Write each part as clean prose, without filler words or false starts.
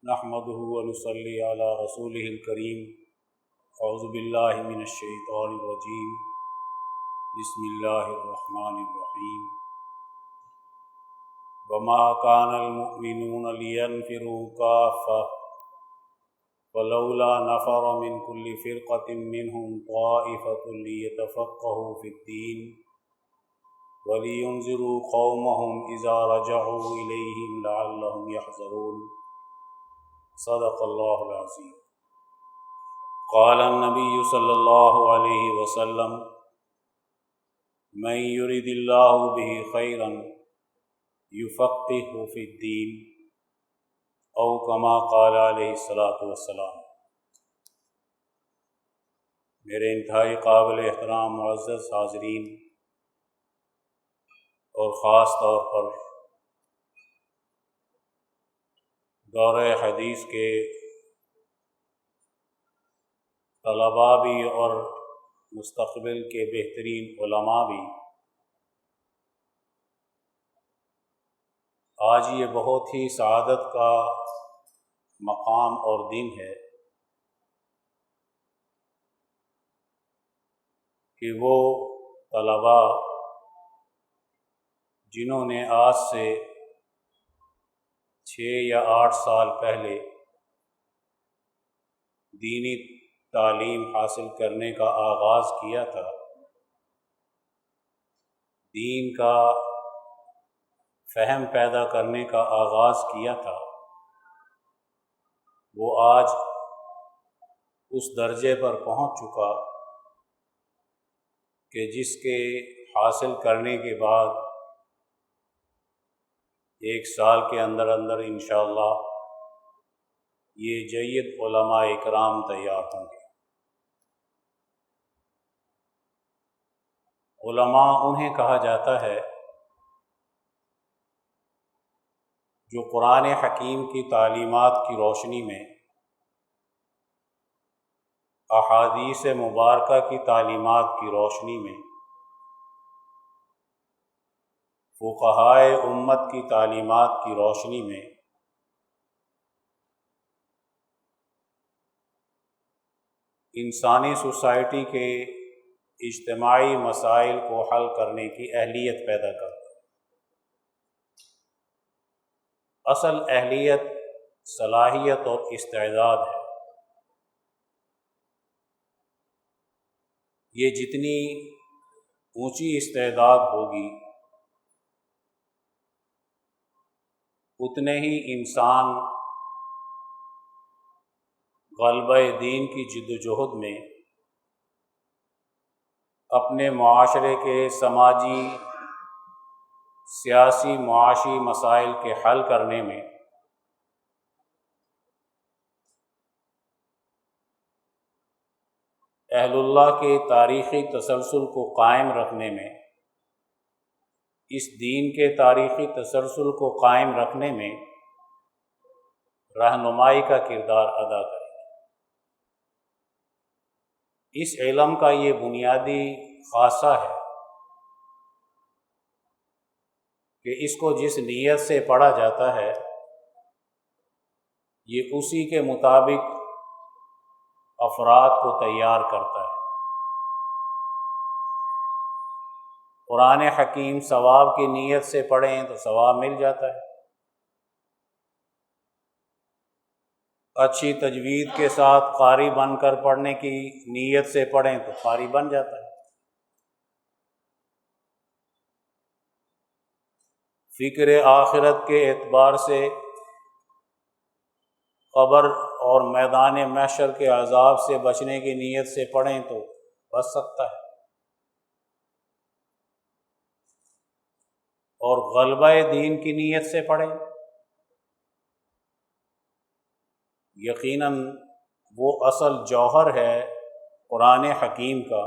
نحمده ونصلي على رسوله الكريم اعوذ باللہ من الشیطان الرجیم بسم اللہ الرحمن الرحیم وما كان المؤمنون لينفروا كافة فلولا نفر من كل فرقة منهم طائفة ليتفقهوا في الدين ولينذروا قومهم إذا رجعوا إليهم لعلهم يحذرون صدق اللہ العظیم۔ قال النبی صلی اللہ علیہ وسلم من یرد اللہ به خیرا یفقهہ فی الدین او کما قال علیہ الصلاۃ والسلام۔ میرے انتہائی قابل احترام معزز حاضرین اور خاص طور پر دورہ حدیث کے طلباء بھی اور مستقبل کے بہترین علماء بھی، آج یہ بہت ہی سعادت کا مقام اور دن ہے کہ وہ طلباء جنہوں نے آج سے 6 یا 8 سال پہلے دینی تعلیم حاصل کرنے کا آغاز کیا تھا، دین کا فہم پیدا کرنے کا آغاز کیا تھا، وہ آج اس درجے پر پہنچ چکا کہ جس کے حاصل کرنے کے بعد 1 سال کے اندر انشاءاللہ یہ جید علماء اکرام تیار ہوں گے۔ علماء انہیں کہا جاتا ہے جو قرآن حکیم کی تعلیمات کی روشنی میں، احادیث مبارکہ کی تعلیمات کی روشنی میں، فقہائے امت کی تعلیمات کی روشنی میں انسانی سوسائٹی کے اجتماعی مسائل کو حل کرنے کی اہلیت پیدا کرتا ہے۔ اصل اہلیت صلاحیت اور استعداد ہے۔ یہ جتنی اونچی استعداد ہوگی اتنے ہی انسان غلبہ دین کی جد و جہد میں اپنے معاشرے کے سماجی، سیاسی، معاشی مسائل کے حل کرنے میں اہل اللہ کے تاریخی تسلسل کو قائم رکھنے میں، اس دین کے تاریخی تسلسل کو قائم رکھنے میں رہنمائی کا کردار ادا کرے۔ اس علم کا یہ بنیادی خاصہ ہے کہ اس کو جس نیت سے پڑھا جاتا ہے یہ اسی کے مطابق افراد کو تیار کرتا ہے۔ قرآن حکیم ثواب کی نیت سے پڑھیں تو ثواب مل جاتا ہے، اچھی تجوید کے ساتھ قاری بن کر پڑھنے کی نیت سے پڑھیں تو قاری بن جاتا ہے۔ فکر آخرت کے اعتبار سے قبر اور میدان محشر کے عذاب سے بچنے کی نیت سے پڑھیں تو بچ سکتا ہے، اور غلبہ دین کی نیت سے پڑھیں یقیناً وہ اصل جوہر ہے قرآن حکیم کا۔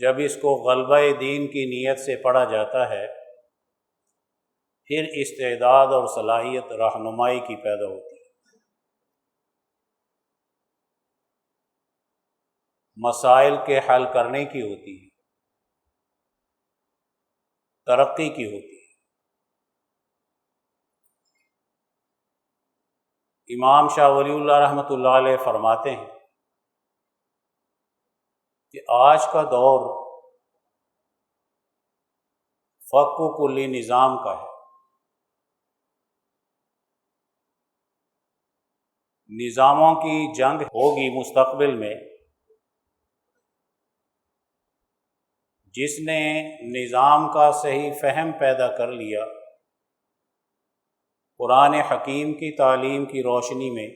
جب اس کو غلبہ دین کی نیت سے پڑھا جاتا ہے پھر استعداد اور صلاحیت رہنمائی کی پیدا ہوتی ہے، مسائل کے حل کرنے کی ہوتی ہے، ترقی کی ہوتی ہے۔ امام شاہ ولی اللہ رحمۃ اللہ علیہ فرماتے ہیں کہ آج کا دور فق و کلی نظام کا ہے۔ نظاموں کی جنگ ہوگی مستقبل میں۔ جس نے نظام کا صحیح فہم پیدا کر لیا، قرآن حکیم کی تعلیم کی روشنی میں،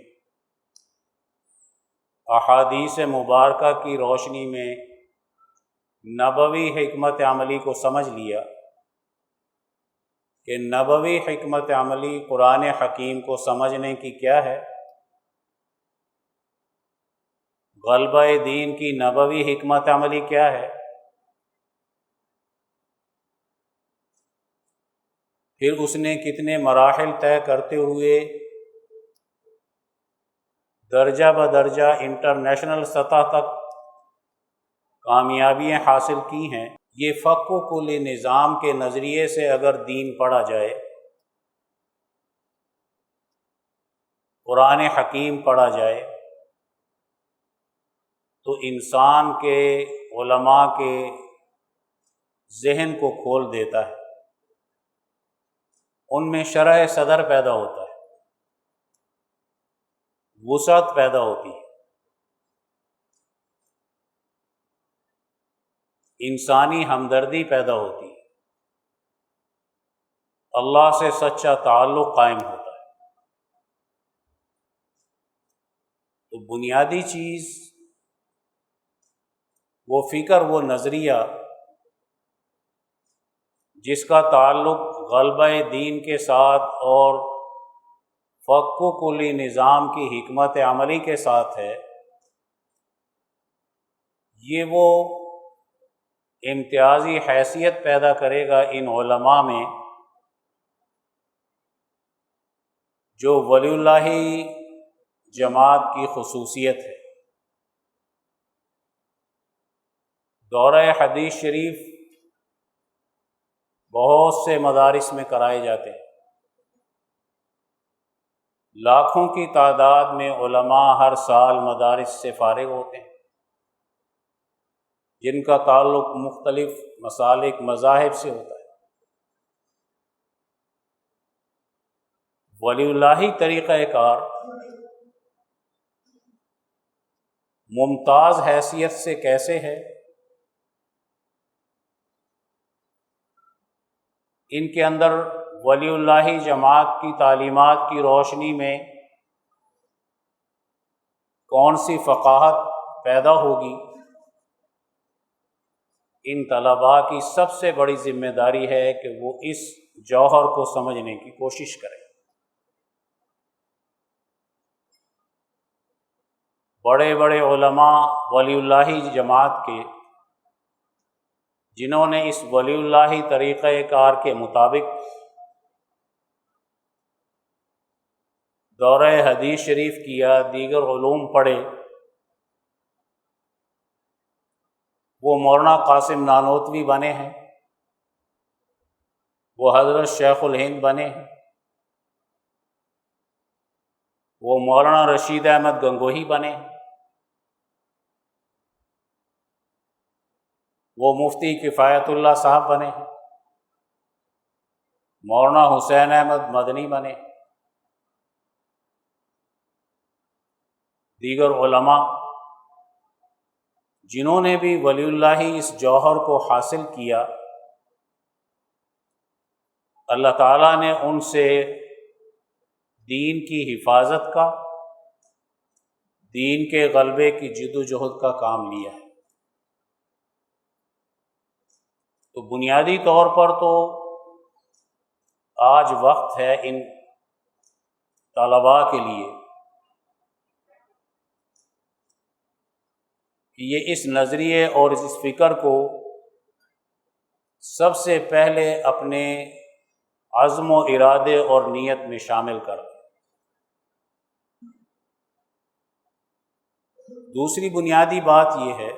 احادیث مبارکہ کی روشنی میں نبوی حکمت عملی کو سمجھ لیا کہ نبوی حکمت عملی قرآن حکیم کو سمجھنے کی کیا ہے، غلبہ دین کی نبوی حکمت عملی کیا ہے، پھر اس نے کتنے مراحل طے کرتے ہوئے درجہ بدرجہ انٹرنیشنل سطح تک کامیابیاں حاصل کی ہیں۔ یہ فق و کلی نظام کے نظریے سے اگر دین پڑھا جائے، قرآن حکیم پڑھا جائے، تو انسان کے علماء کے ذہن کو کھول دیتا ہے، ان میں شرح صدر پیدا ہوتا ہے، وسعت پیدا ہوتی ہے، انسانی ہمدردی پیدا ہوتی ہے، اللہ سے سچا تعلق قائم ہوتا ہے۔ تو بنیادی چیز وہ فکر، وہ نظریہ جس کا تعلق غلبہ دین کے ساتھ اور فق و کلی نظام کی حکمت عملی کے ساتھ ہے، یہ وہ امتیازی حیثیت پیدا کرے گا ان علماء میں جو ولی اللہ جماعت کی خصوصیت ہے۔ دورہ حدیث شریف بہت سے مدارس میں کرائے جاتے ہیں، لاکھوں کی تعداد میں علماء ہر سال مدارس سے فارغ ہوتے ہیں، جن کا تعلق مختلف مسالک مذاہب سے ہوتا ہے۔ ولی اللہ طریقہ کار ممتاز حیثیت سے کیسے ہے؟ ان کے اندر ولی اللہ جماعت کی تعلیمات کی روشنی میں کون سی فقاہت پیدا ہوگی؟ ان طلباء کی سب سے بڑی ذمہ داری ہے کہ وہ اس جوہر کو سمجھنے کی کوشش کریں۔ بڑے بڑے علماء ولی اللہ جماعت کے، جنہوں نے اس ولی اللہ طریقہ کار کے مطابق دورہ حدیث شریف کیا، دیگر علوم پڑھے، وہ مولانا قاسم نانوتوی بنے ہیں، وہ حضرت شیخ الہند بنے ہیں، وہ مولانا رشید احمد گنگوہی بنے ہیں، وہ مفتی کفایت اللہ صاحب بنے ہیں، مولانا حسین احمد مدنی بنے، دیگر علماء جنہوں نے بھی ولی اللہ اس جوہر کو حاصل کیا، اللہ تعالیٰ نے ان سے دین کی حفاظت کا، دین کے غلبے کی جد و جہد کا کام لیا ہے۔ تو بنیادی طور پر تو آج وقت ہے ان طلباء کے لیے کہ یہ اس نظریے اور اس فکر کو سب سے پہلے اپنے عزم و ارادے اور نیت میں شامل کر دیں۔ دوسری بنیادی بات یہ ہے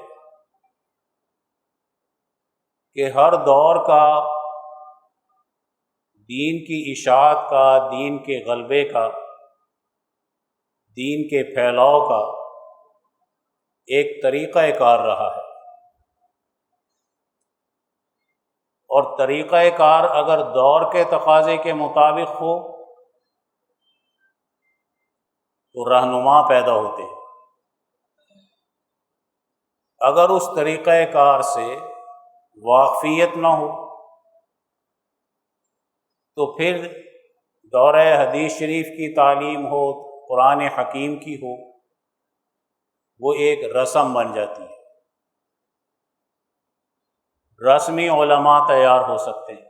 کہ ہر دور کا دین کی اشاعت کا، دین کے غلبے کا دین کے پھیلاؤ کا ایک طریقہ کار رہا ہے، اور طریقہ کار اگر دور کے تقاضے کے مطابق ہو تو رہنما پیدا ہوتے ہیں، اگر اس طریقہ کار سے واقفیت نہ ہو تو پھر دورہ حدیث شریف کی تعلیم ہو، قرآن حکیم کی ہو، وہ ایک رسم بن جاتی ہے۔ رسمی علماء تیار ہو سکتے ہیں،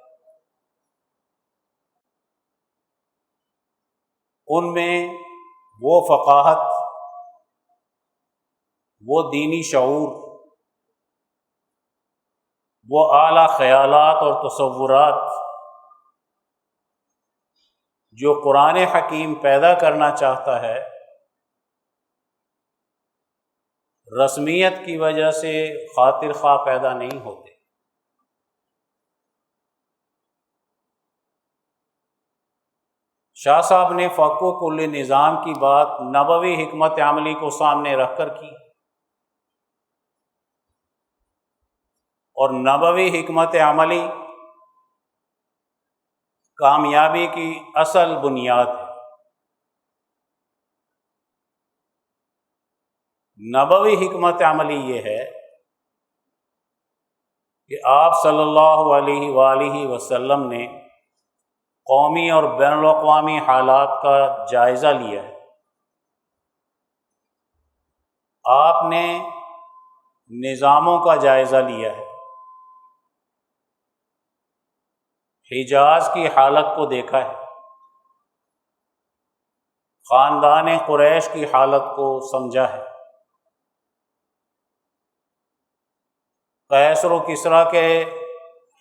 ان میں وہ فقاہت، وہ دینی شعور، وہ اعلیٰ خیالات اور تصورات جو قرآن حکیم پیدا کرنا چاہتا ہے، رسمیت کی وجہ سے خاطر خواہ پیدا نہیں ہوتے۔ شاہ صاحب نے فقہ و کل نظام کی بات نبوی حکمت عملی کو سامنے رکھ کر کی، اور نبوی حکمت عملی کامیابی کی اصل بنیاد ہے۔ نبوی حکمت عملی یہ ہے کہ آپ صلی اللہ علیہ وآلہ وسلم نے قومی اور بین الاقوامی حالات کا جائزہ لیا ہے، آپ نے نظاموں کا جائزہ لیا ہے، حجاز کی حالت کو دیکھا ہے، خاندان قریش کی حالت کو سمجھا ہے، قیصر و کسریٰ کے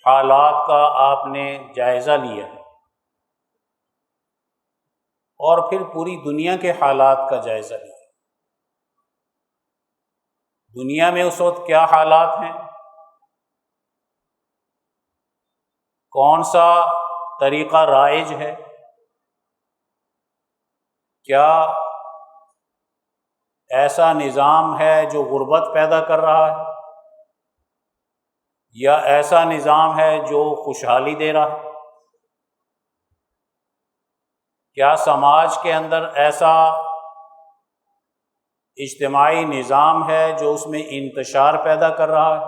حالات کا آپ نے جائزہ لیا ہے، اور پھر پوری دنیا کے حالات کا جائزہ لیا۔ دنیا میں اس وقت کیا حالات ہیں، کون سا طریقہ رائج ہے، کیا ایسا نظام ہے جو غربت پیدا کر رہا ہے، یا ایسا نظام ہے جو خوشحالی دے رہا ہے، کیا سماج کے اندر ایسا اجتماعی نظام ہے جو اس میں انتشار پیدا کر رہا ہے،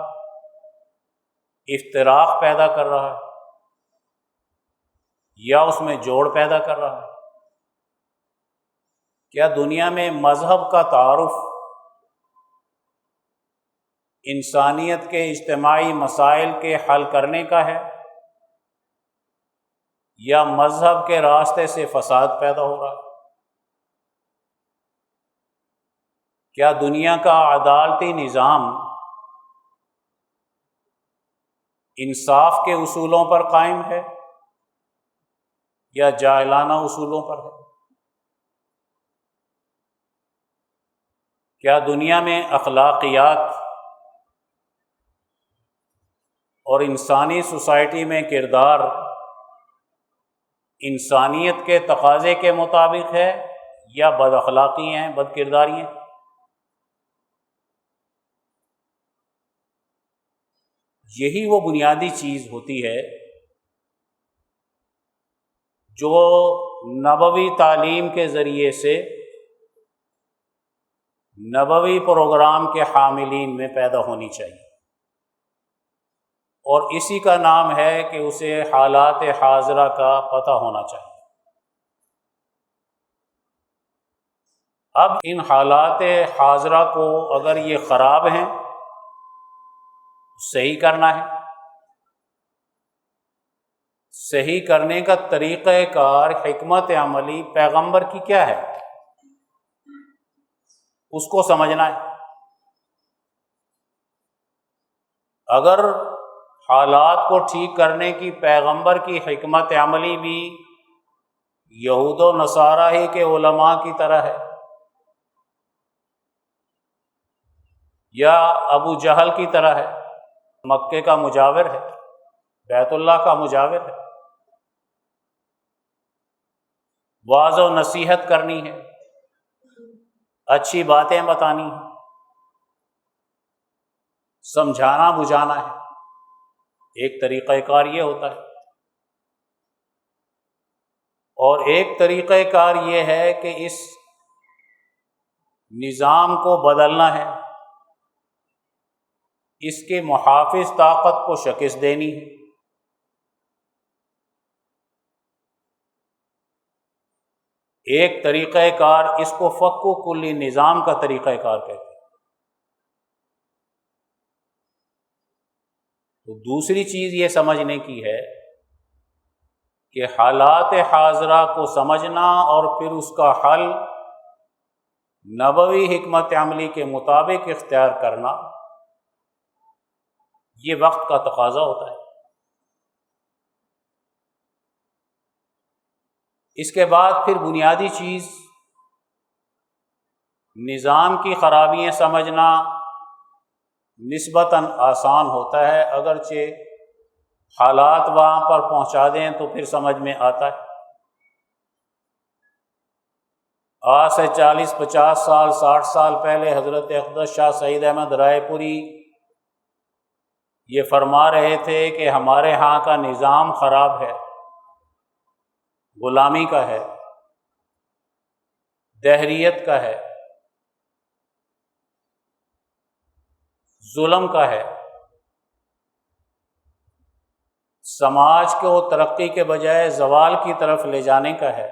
افتراق پیدا کر رہا ہے، یا اس میں جوڑ پیدا کر رہا ہے؟ کیا دنیا میں مذہب کا تعارف انسانیت کے اجتماعی مسائل کے حل کرنے کا ہے، یا مذہب کے راستے سے فساد پیدا ہو رہا ہے؟ کیا دنیا کا عدالتی نظام انصاف کے اصولوں پر قائم ہے یا جاہلانہ اصولوں پر ہے؟ کیا دنیا میں اخلاقیات اور انسانی سوسائٹی میں کردار انسانیت کے تقاضے کے مطابق ہے یا بد اخلاقی ہیں، بد کرداری ہیں؟ یہی وہ بنیادی چیز ہوتی ہے جو نبوی تعلیم کے ذریعے سے نبوی پروگرام کے حاملین میں پیدا ہونی چاہیے، اور اسی کا نام ہے کہ اسے حالات حاضرہ کا پتہ ہونا چاہیے۔ اب ان حالات حاضرہ کو اگر یہ خراب ہیں صحیح کرنا ہے، صحیح کرنے کا طریقہ کار، حکمت عملی پیغمبر کی کیا ہے، اس کو سمجھنا ہے۔ اگر حالات کو ٹھیک کرنے کی پیغمبر کی حکمت عملی بھی یہود و نصارہ ہی کے علماء کی طرح ہے، یا ابو جہل کی طرح ہے، مکے کا مجاور ہے، بیت اللہ کا مجاور ہے، واعظ و نصیحت کرنی ہے، اچھی باتیں بتانی ہیں، سمجھانا بجھانا ہے، ایک طریقہ کار یہ ہوتا ہے۔ اور ایک طریقہ کار یہ ہے کہ اس نظام کو بدلنا ہے، اس کے محافظ طاقت کو شکست دینی ہے۔ ایک طریقہ کار، اس کو فک و کلی نظام کا طریقہ کار کہتے ہیں۔ تو دوسری چیز یہ سمجھنے کی ہے کہ حالات حاضرہ کو سمجھنا اور پھر اس کا حل نبوی حکمت عملی کے مطابق اختیار کرنا، یہ وقت کا تقاضا ہوتا ہے۔ اس کے بعد پھر بنیادی چیز نظام کی خرابیاں سمجھنا نسبتاً آسان ہوتا ہے، اگرچہ حالات وہاں پر پہنچا دیں تو پھر سمجھ میں آتا ہے۔ آج سے 40-50 سال 60 سال پہلے حضرت اقدس شاہ سعید احمد رائے پوری یہ فرما رہے تھے کہ ہمارے ہاں کا نظام خراب ہے، غلامی کا ہے، دہریت کا ہے، ظلم کا ہے، سماج کو ترقی کے بجائے زوال کی طرف لے جانے کا ہے۔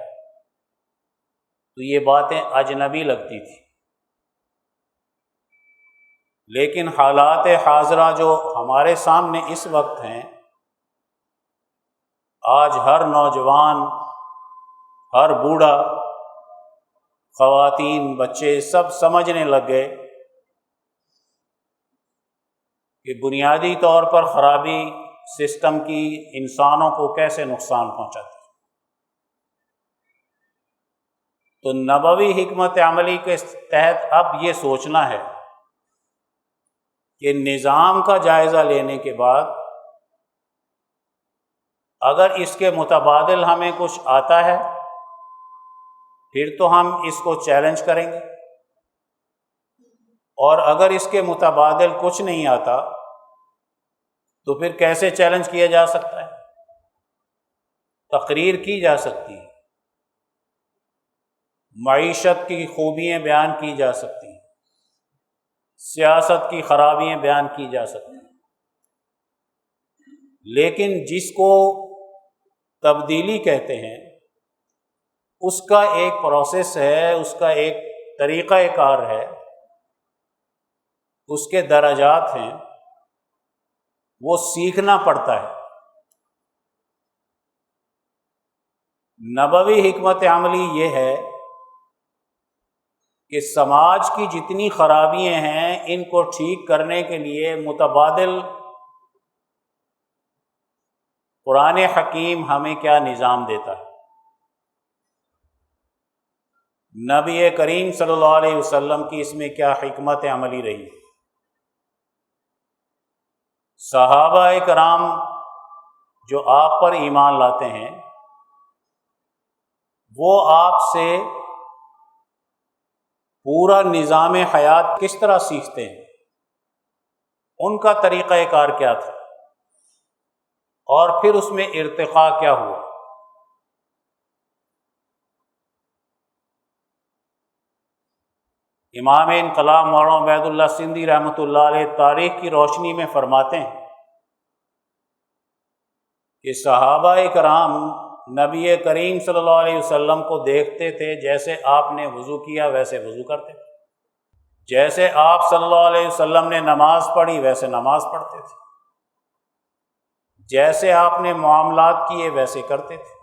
تو یہ باتیں اجنبی لگتی تھی، لیکن حالات حاضرہ جو ہمارے سامنے اس وقت ہیں، آج ہر نوجوان، ہر بوڑھا، خواتین، بچے سب سمجھنے لگ گئے کہ بنیادی طور پر خرابی سسٹم کی انسانوں کو کیسے نقصان پہنچاتی ہے۔ تو نبوی حکمت عملی کے تحت اب یہ سوچنا ہے کہ نظام کا جائزہ لینے کے بعد اگر اس کے متبادل ہمیں کچھ آتا ہے پھر تو ہم اس کو چیلنج کریں گے، اور اگر اس کے متبادل کچھ نہیں آتا تو پھر کیسے چیلنج کیا جا سکتا ہے؟ تقریر کی جا سکتی ہے، معیشت کی خوبیاں بیان کی جا سکتی ہیں، سیاست کی خرابیاں بیان کی جا سکتی ہیں، لیکن جس کو تبدیلی کہتے ہیں اس کا ایک پروسیس ہے، اس کا ایک طریقہ کار ہے، اس کے درجات ہیں، وہ سیکھنا پڑتا ہے۔ نبوی حکمت عملی یہ ہے کہ سماج کی جتنی خرابیاں ہیں ان کو ٹھیک کرنے کے لیے متبادل قرآن حکیم ہمیں کیا نظام دیتا ہے۔ نبی کریم صلی اللہ علیہ وسلم کی اس میں کیا حکمت عملی رہی؟ صحابہ کرام جو آپ پر ایمان لاتے ہیں وہ آپ سے پورا نظام حیات کس طرح سیکھتے ہیں، ان کا طریقہ کار کیا تھا، اور پھر اس میں ارتقاء کیا ہوا۔ امام انقلاب مولانا عبید اللہ سندھی رحمۃ اللہ علیہ تاریخ کی روشنی میں فرماتے ہیں کہ صحابہ کرام نبی کریم صلی اللہ علیہ وسلم کو دیکھتے تھے، جیسے آپ نے وضو کیا ویسے وضو کرتے تھے، جیسے آپ صلی اللہ علیہ وسلم نے نماز پڑھی ویسے نماز پڑھتے تھے، جیسے آپ نے معاملات کیے ویسے کرتے تھے۔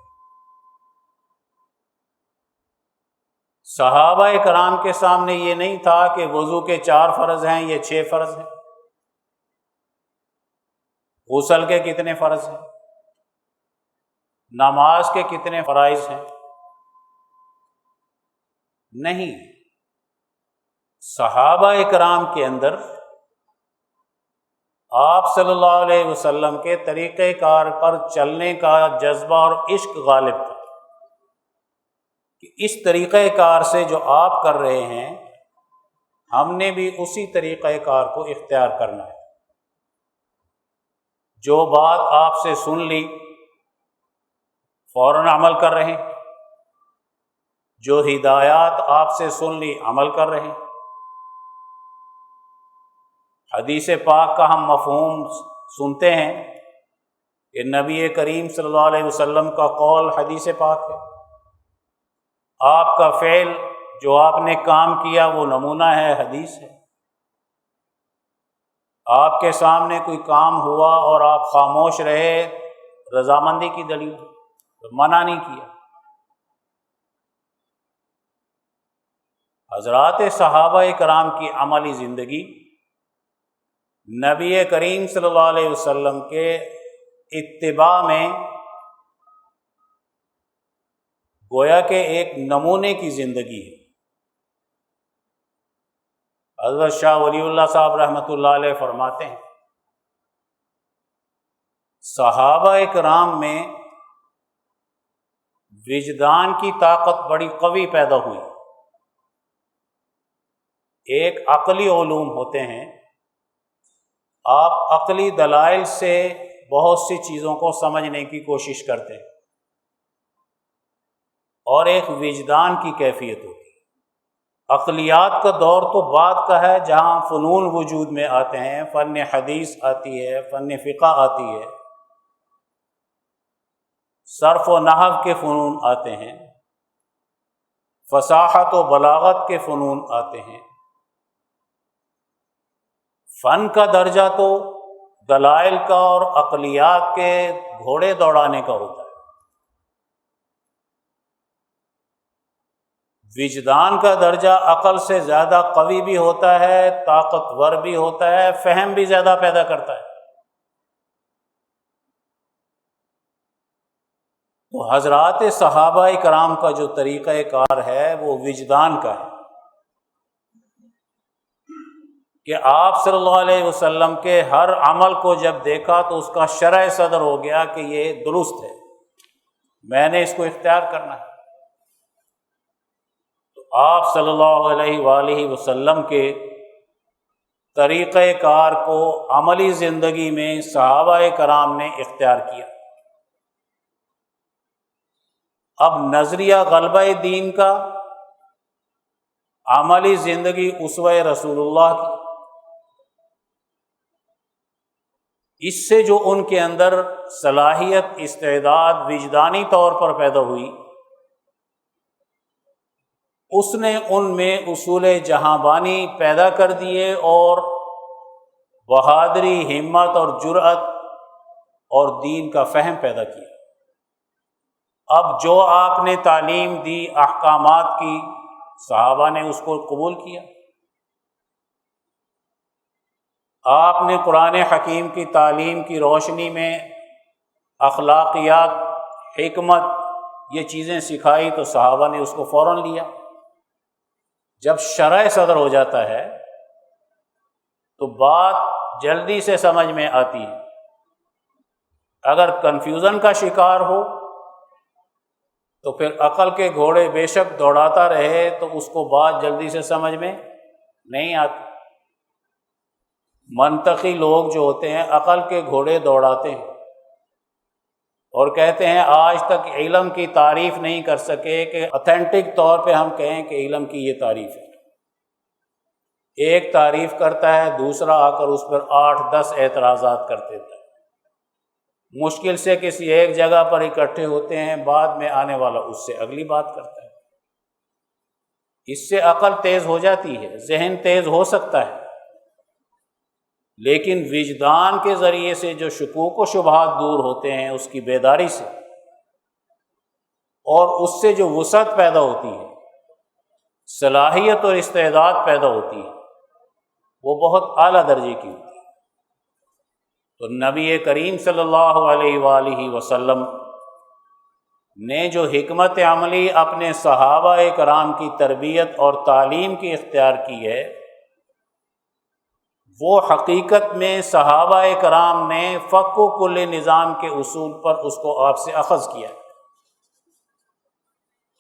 صحابہ کرام کے سامنے یہ نہیں تھا کہ وضو کے 4 فرض ہیں یہ 6 فرض ہیں، غسل کے کتنے فرض ہیں، نماز کے کتنے فرائض ہیں، نہیں۔ صحابہ کرام کے اندر آپ صلی اللہ علیہ وسلم کے طریقہ کار پر چلنے کا جذبہ اور عشق غالب تھا کہ اس طریقہ کار سے جو آپ کر رہے ہیں ہم نے بھی اسی طریقہ کار کو اختیار کرنا ہے۔ جو بات آپ سے سن لی فوراً عمل کر رہے ہیں، جو ہدایات آپ سے سن لی عمل کر رہے ہیں۔ حدیث پاک کا ہم مفہوم سنتے ہیں کہ نبی کریم صلی اللہ علیہ وسلم کا قول حدیث پاک ہے، آپ کا فعل جو آپ نے کام کیا وہ نمونہ ہے، حدیث ہے۔ آپ کے سامنے کوئی کام ہوا اور آپ خاموش رہے، رضامندی کی دلیل، منع نہیں کیا۔ حضرات صحابہ کرام کی عملی زندگی نبی کریم صلی اللہ علیہ وسلم کے اتباع میں گویا کہ ایک نمونے کی زندگی ہے۔ حضرت شاہ ولی اللہ صاحب رحمۃ اللہ علیہ فرماتے ہیں، صحابہ کرام میں وجدان کی طاقت بڑی قوی پیدا ہوئی۔ ایک عقلی علوم ہوتے ہیں، آپ عقلی دلائل سے بہت سی چیزوں کو سمجھنے کی کوشش کرتے ہیں، اور ایک وجدان کی کیفیت ہوتی ہے۔ عقلیات کا دور تو بعد کا ہے، جہاں فنون وجود میں آتے ہیں، فن حدیث آتی ہے، فن فقہ آتی ہے، صرف و نحو کے فنون آتے ہیں، فصاحت و بلاغت کے فنون آتے ہیں۔ فن کا درجہ تو دلائل کا اور عقلیات کے گھوڑے دوڑانے کا ہوتا ہے۔ وجدان کا درجہ عقل سے زیادہ قوی بھی ہوتا ہے، طاقتور بھی ہوتا ہے، فہم بھی زیادہ پیدا کرتا ہے۔ تو حضرات صحابہ کرام کا جو طریقہ کار ہے وہ وجدان کا ہے، کہ آپ صلی اللہ علیہ وسلم کے ہر عمل کو جب دیکھا تو اس کا شرح صدر ہو گیا کہ یہ درست ہے، میں نے اس کو اختیار کرنا ہے۔ تو آپ صلی اللہ علیہ وآلہ وسلم کے طریقہ کار کو عملی زندگی میں صحابہ کرام نے اختیار کیا۔ اب نظریہ غلبہ دین کا، عملی زندگی اسوہ رسول اللہ کی، اس سے جو ان کے اندر صلاحیت، استعداد وجدانی طور پر پیدا ہوئی، اس نے ان میں اصول جہاں بانی پیدا کر دیے، اور بہادری، ہمت اور جرأت اور دین کا فہم پیدا کیا۔ اب جو آپ نے تعلیم دی احکامات کی، صحابہ نے اس کو قبول کیا۔ آپ نے قرآن حکیم کی تعلیم کی روشنی میں اخلاقیات، حکمت، یہ چیزیں سکھائی تو صحابہ نے اس کو فوراً لیا۔ جب شرح صدر ہو جاتا ہے تو بات جلدی سے سمجھ میں آتی ہے۔ اگر کنفیوژن کا شکار ہو تو پھر عقل کے گھوڑے بے شک دوڑاتا رہے تو اس کو بات جلدی سے سمجھ میں نہیں آتی۔ منطقی لوگ جو ہوتے ہیں عقل کے گھوڑے دوڑاتے ہیں اور کہتے ہیں آج تک علم کی تعریف نہیں کر سکے کہ اتھینٹک طور پہ ہم کہیں کہ علم کی یہ تعریف ہے۔ ایک تعریف کرتا ہے، دوسرا آ کر اس پر 8-10 اعتراضات کر دیتا ہے۔ مشکل سے کسی ایک جگہ پر اکٹھے ہوتے ہیں، بعد میں آنے والا اس سے اگلی بات کرتا ہے۔ اس سے عقل تیز ہو جاتی ہے، ذہن تیز ہو سکتا ہے، لیکن وجدان کے ذریعے سے جو شکوک و شبہات دور ہوتے ہیں، اس کی بیداری سے، اور اس سے جو وسعت پیدا ہوتی ہے، صلاحیت اور استعداد پیدا ہوتی ہے، وہ بہت اعلیٰ درجے کی ہوتی ہے۔ تو نبی کریم صلی اللہ علیہ وآلہ وسلم نے جو حکمت عملی اپنے صحابہ کرام کی تربیت اور تعلیم کی اختیار کی ہے، وہ حقیقت میں صحابہ کرام نے فک و کل نظام کے اصول پر اس کو آپ سے اخذ کیا،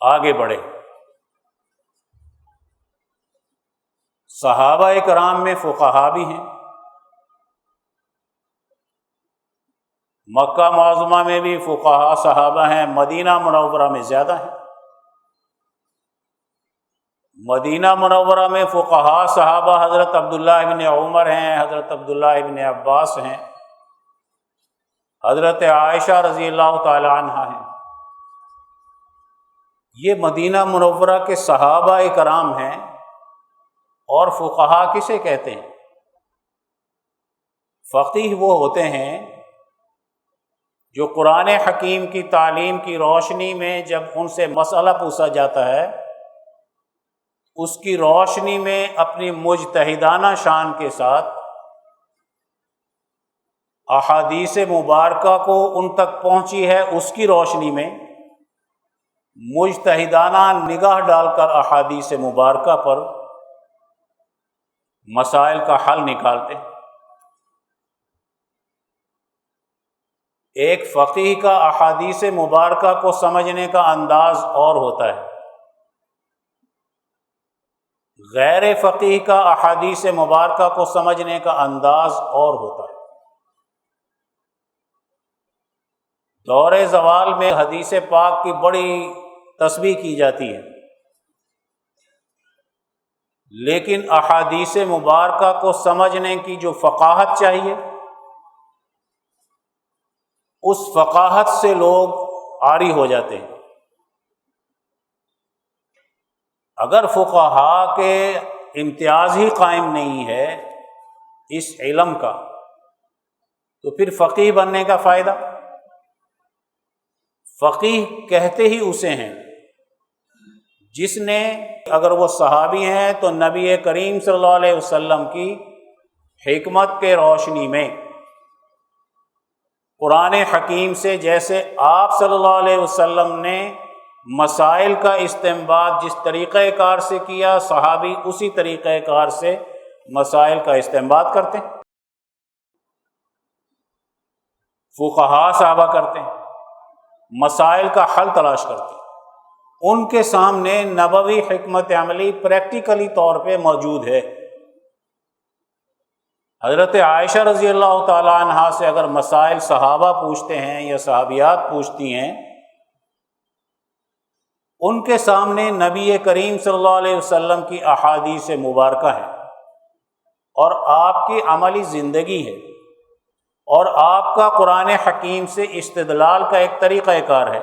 آگے بڑھے۔ صحابہ کرام میں فقہا بھی ہیں، مکہ معظمہ میں بھی فقہا صحابہ ہیں، مدینہ منورہ میں زیادہ ہیں۔ مدینہ منورہ میں فقہا صحابہ حضرت عبداللہ ابن عمر ہیں، حضرت عبداللہ ابن عباس ہیں، حضرت عائشہ رضی اللہ تعالی عنہا ہیں۔ یہ مدینہ منورہ کے صحابہ کرام ہیں۔ اور فقہا کسے کہتے ہیں؟ فقیہ وہ ہوتے ہیں جو قرآن حکیم کی تعلیم کی روشنی میں جب ان سے مسئلہ پوچھا جاتا ہے، اس کی روشنی میں اپنی مجتہدانہ شان کے ساتھ احادیث مبارکہ کو ان تک پہنچی ہے، اس کی روشنی میں مجتہدانہ نگاہ ڈال کر احادیث مبارکہ پر مسائل کا حل نکالتے ہیں۔ ایک فقیہ کا احادیث مبارکہ کو سمجھنے کا انداز اور ہوتا ہے، غیر فقیہ کا احادیث مبارکہ کو سمجھنے کا انداز اور ہوتا ہے۔ دور زوال میں حدیث پاک کی بڑی تسبیح کی جاتی ہے، لیکن احادیث مبارکہ کو سمجھنے کی جو فقاہت چاہیے، اس فقاہت سے لوگ عاری ہو جاتے ہیں۔ اگر فقہا کے امتیاز ہی قائم نہیں ہے اس علم کا، تو پھر فقیہ بننے کا فائدہ؟ فقیہ کہتے ہی اسے ہیں جس نے، اگر وہ صحابی ہیں تو نبی کریم صلی اللہ علیہ وسلم کی حکمت کے روشنی میں قرآن حکیم سے، جیسے آپ صلی اللہ علیہ وسلم نے مسائل کا استنباط جس طریقہ کار سے کیا، صحابی اسی طریقہ کار سے مسائل کا استنباط کرتے ہیں، فقہا صحابہ کرتے ہیں، مسائل کا حل تلاش کرتے ہیں۔ ان کے سامنے نبوی حکمت عملی پریکٹیکلی طور پہ موجود ہے۔ حضرت عائشہ رضی اللہ تعالی عنہا سے اگر مسائل صحابہ پوچھتے ہیں یا صحابیات پوچھتی ہیں، ان کے سامنے نبی کریم صلی اللہ علیہ وسلم کی احادیث مبارکہ ہے اور آپ کی عملی زندگی ہے، اور آپ کا قرآن حکیم سے استدلال کا ایک طریقہ کار ہے۔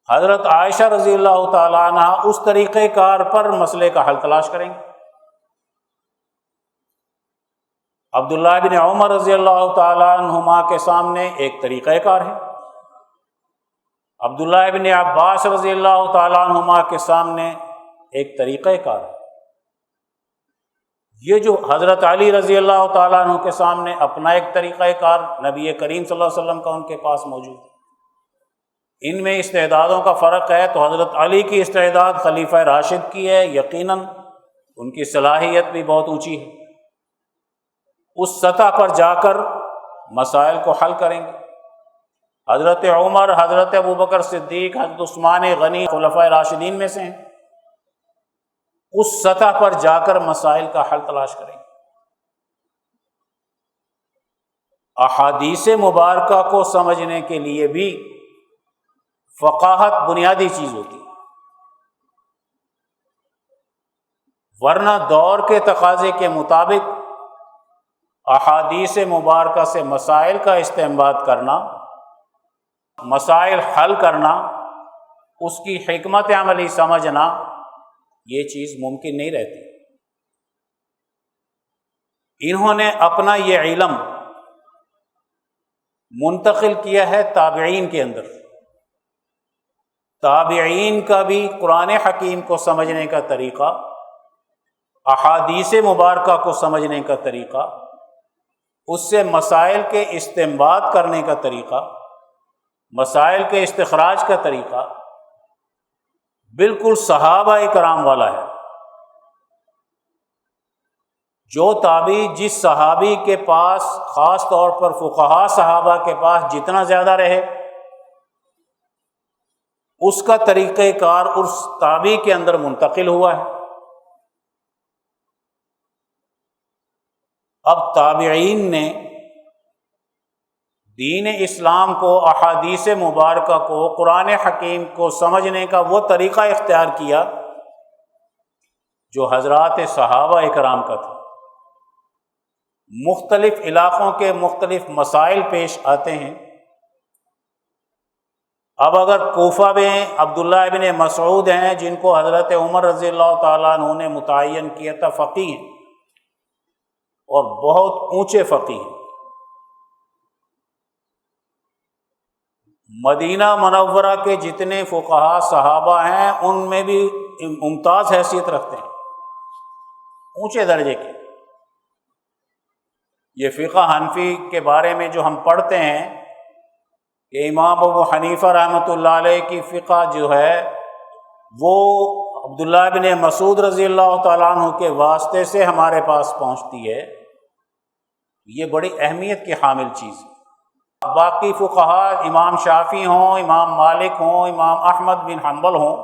حضرت عائشہ رضی اللہ تعالی عنہ اس طریقہ کار پر مسئلے کا حل تلاش کریں گے۔ عبداللہ بن عمر رضی اللہ تعالی عنہما کے سامنے ایک طریقہ کار ہے، عبداللہ بن عباس رضی اللہ تعالی عنہما کے سامنے ایک طریقہ کار ہے۔ یہ جو حضرت علی رضی اللہ تعالیٰ عنہ کے سامنے اپنا ایک طریقہ کار نبی کریم صلی اللہ علیہ وسلم کا ان کے پاس موجود ہے، ان میں استعدادوں کا فرق ہے، تو حضرت علی کی استعداد خلیفہ راشد کی ہے، یقیناً ان کی صلاحیت بھی بہت اونچی ہے، اس سطح پر جا کر مسائل کو حل کریں گے۔ حضرت عمر، حضرت ابوبکر صدیق، حضرت عثمان غنی خلفائے راشدین میں سے ہیں، اس سطح پر جا کر مسائل کا حل تلاش کریں گے۔ احادیث مبارکہ کو سمجھنے کے لیے بھی فقاہت بنیادی چیز ہوتی ہے، ورنہ دور کے تقاضے کے مطابق احادیث مبارکہ سے مسائل کا استنباط کرنا، مسائل حل کرنا، اس کی حکمت عملی سمجھنا، یہ چیز ممکن نہیں رہتی۔ انہوں نے اپنا یہ علم منتقل کیا ہے تابعین کے اندر۔ تابعین کا بھی قرآن حکیم کو سمجھنے کا طریقہ، احادیث مبارکہ کو سمجھنے کا طریقہ، اس سے مسائل کے استنباط کرنے کا طریقہ، مسائل کے استخراج کا طریقہ بالکل صحابہ کرام والا ہے۔ جو تابعی جس صحابی کے پاس، خاص طور پر فقہا صحابہ کے پاس جتنا زیادہ رہے، اس کا طریقہ کار اس تابعی کے اندر منتقل ہوا ہے۔ اب تابعین نے دین اسلام کو، احادیث مبارکہ کو، قرآن حکیم کو سمجھنے کا وہ طریقہ اختیار کیا جو حضرات صحابہ اکرام کا تھا۔ مختلف علاقوں کے مختلف مسائل پیش آتے ہیں۔ اب اگر کوفہ میں عبداللہ ابن مسعود ہیں جن کو حضرت عمر رضی اللہ تعالیٰ عنہ نے متعین کیا تھا، فقیہ ہیں اور بہت اونچے فقیہ ہیں۔ مدینہ منورہ کے جتنے فقہاء صحابہ ہیں ان میں بھی ممتاز حیثیت رکھتے ہیں، اونچے درجے کے۔ یہ فقہ حنفی کے بارے میں جو ہم پڑھتے ہیں کہ امام ابو حنیفہ رحمۃ اللہ علیہ کی فقہ جو ہے وہ عبداللہ بن مسعود رضی اللہ تعالیٰ عنہ کے واسطے سے ہمارے پاس پہنچتی ہے، یہ بڑی اہمیت کی حامل چیز ہے۔ باقی فقہاء امام شافعی ہوں، امام مالک ہوں، امام احمد بن حنبل ہوں،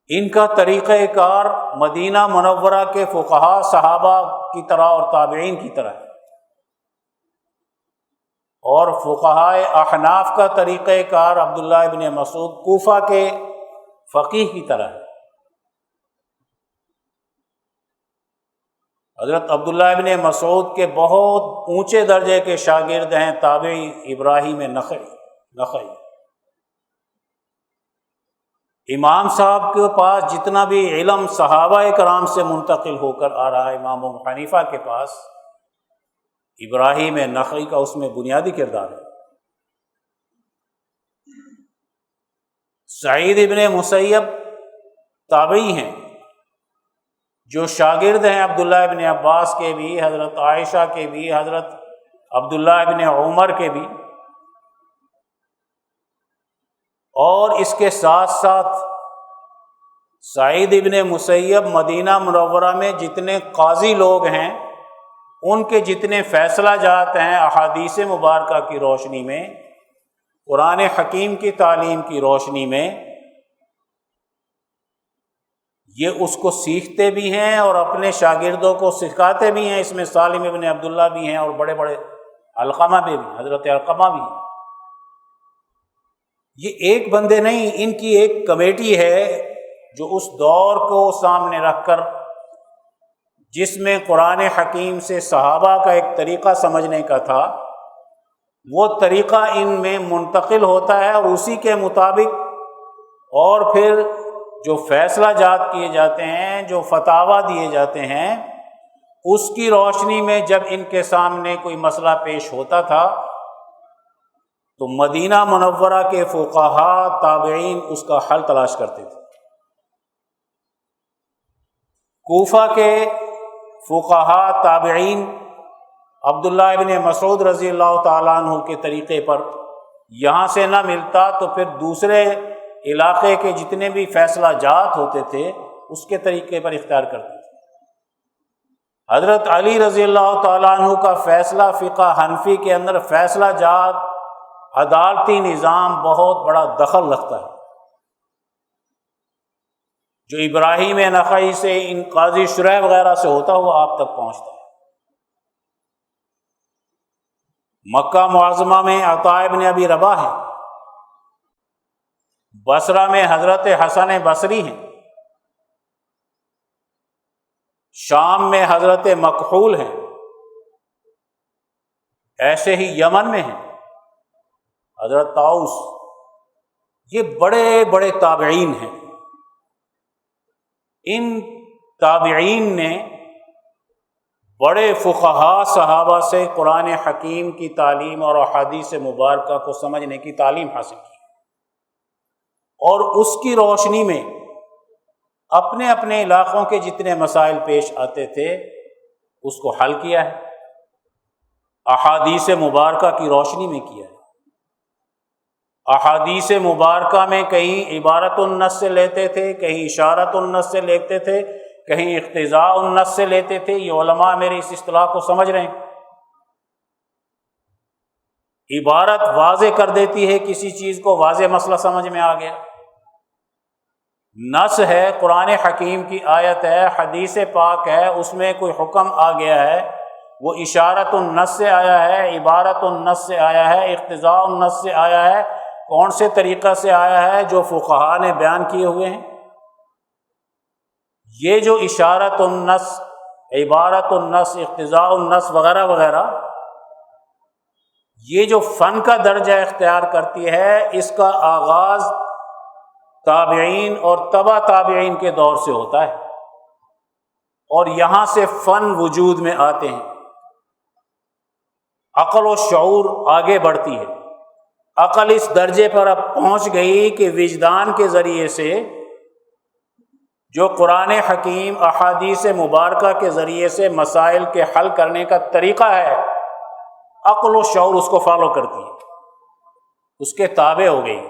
ان کا طریقہ کار مدینہ منورہ کے فقہاء صحابہ کی طرح اور تابعین کی طرح ہے، اور فقہاء احناف کا طریقہ کار عبداللہ ابن مسعود کوفہ کے فقیہ کی طرح ہے۔ حضرت عبداللہ ابن مسعود کے بہت اونچے درجے کے شاگرد ہیں تابعی ابراہیم نخعی۔ امام صاحب کے پاس جتنا بھی علم صحابہ کرام سے منتقل ہو کر آ رہا ہے، امام ابو حنیفہ کے پاس ابراہیم نخعی کا اس میں بنیادی کردار ہے۔ سعید ابن مسیب تابعی ہیں جو شاگرد ہیں عبداللہ ابن عباس کے بھی، حضرت عائشہ کے بھی، حضرت عبداللہ ابن عمر کے بھی، اور اس کے ساتھ ساتھ سعید ابن مسیب مدینہ منورہ میں جتنے قاضی لوگ ہیں ان کے جتنے فیصلہ جات ہیں احادیث مبارکہ کی روشنی میں، قرآن حکیم کی تعلیم کی روشنی میں، یہ اس کو سیکھتے بھی ہیں اور اپنے شاگردوں کو سکھاتے بھی ہیں۔ اس میں سالم ابن عبداللہ بھی ہیں اور بڑے بڑے علقمہ بھی حضرت علقمہ بھی ہیں۔ یہ ایک بندے نہیں، ان کی ایک کمیٹی ہے جو اس دور کو سامنے رکھ کر، جس میں قرآن حکیم سے صحابہ کا ایک طریقہ سمجھنے کا تھا، وہ طریقہ ان میں منتقل ہوتا ہے، اور اسی کے مطابق اور پھر جو فیصلہ جات کیے جاتے ہیں، جو فتاویٰ دیے جاتے ہیں، اس کی روشنی میں جب ان کے سامنے کوئی مسئلہ پیش ہوتا تھا تو مدینہ منورہ کے فقہاء تابعین اس کا حل تلاش کرتے تھے۔ کوفہ کے فقہاء تابعین عبداللہ ابن مسعود رضی اللہ تعالیٰ عنہ کے طریقے پر یہاں سے نہ ملتا تو پھر دوسرے علاقے کے جتنے بھی فیصلہ جات ہوتے تھے اس کے طریقے پر اختیار کرتے تھے۔ حضرت علی رضی اللہ تعالیٰ عنہ کا فیصلہ فقہ حنفی کے اندر فیصلہ جات عدالتی نظام بہت بڑا دخل رکھتا ہے، جو ابراہیم نخعی سے، ان قاضی شریح وغیرہ سے ہوتا ہوا آپ تک پہنچتا ہے۔ مکہ معظمہ میں عطاء ابن ابی رباح ہے، بصرہ میں حضرت حسن بصری ہیں، شام میں حضرت مکحول ہیں، ایسے ہی یمن میں ہیں حضرت طاؤس۔ یہ بڑے بڑے تابعین ہیں۔ ان تابعین نے بڑے فقہاء صحابہ سے قرآن حکیم کی تعلیم اور احادیث مبارکہ کو سمجھنے کی تعلیم حاصل کی، اور اس کی روشنی میں اپنے اپنے علاقوں کے جتنے مسائل پیش آتے تھے اس کو حل کیا ہے، احادیث مبارکہ کی روشنی میں کیا ہے۔ احادیث مبارکہ میں کہیں عبارت النص سے لیتے تھے، کہیں اشارت النص سے لیتے تھے، کہیں اقتضاء النص سے لیتے تھے۔ یہ علماء میرے اس اصطلاح کو سمجھ رہے ہیں۔ عبارت واضح کر دیتی ہے کسی چیز کو، واضح مسئلہ سمجھ میں آ گیا، نص ہے، قرآن حکیم کی آیت ہے، حدیث پاک ہے، اس میں کوئی حکم آ گیا ہے، وہ اشارت النص سے آیا ہے، عبارت النص سے آیا ہے، اقتضاء النص سے آیا ہے، کون سے طریقہ سے آیا ہے؟ جو فقہا نے بیان کیے ہوئے ہیں۔ یہ جو اشارت النص، عبارت النص، اقتضاء النص وغیرہ وغیرہ، یہ جو فن کا درجہ اختیار کرتی ہے، اس کا آغاز تابعین اور تبع تابعین کے دور سے ہوتا ہے، اور یہاں سے فن وجود میں آتے ہیں، عقل و شعور آگے بڑھتی ہے، عقل اس درجے پر اب پہنچ گئی کہ وجدان کے ذریعے سے جو قرآن حکیم احادیث مبارکہ کے ذریعے سے مسائل کے حل کرنے کا طریقہ ہے، عقل و شعور اس کو فالو کرتی ہے، اس کے تابع ہو گئی۔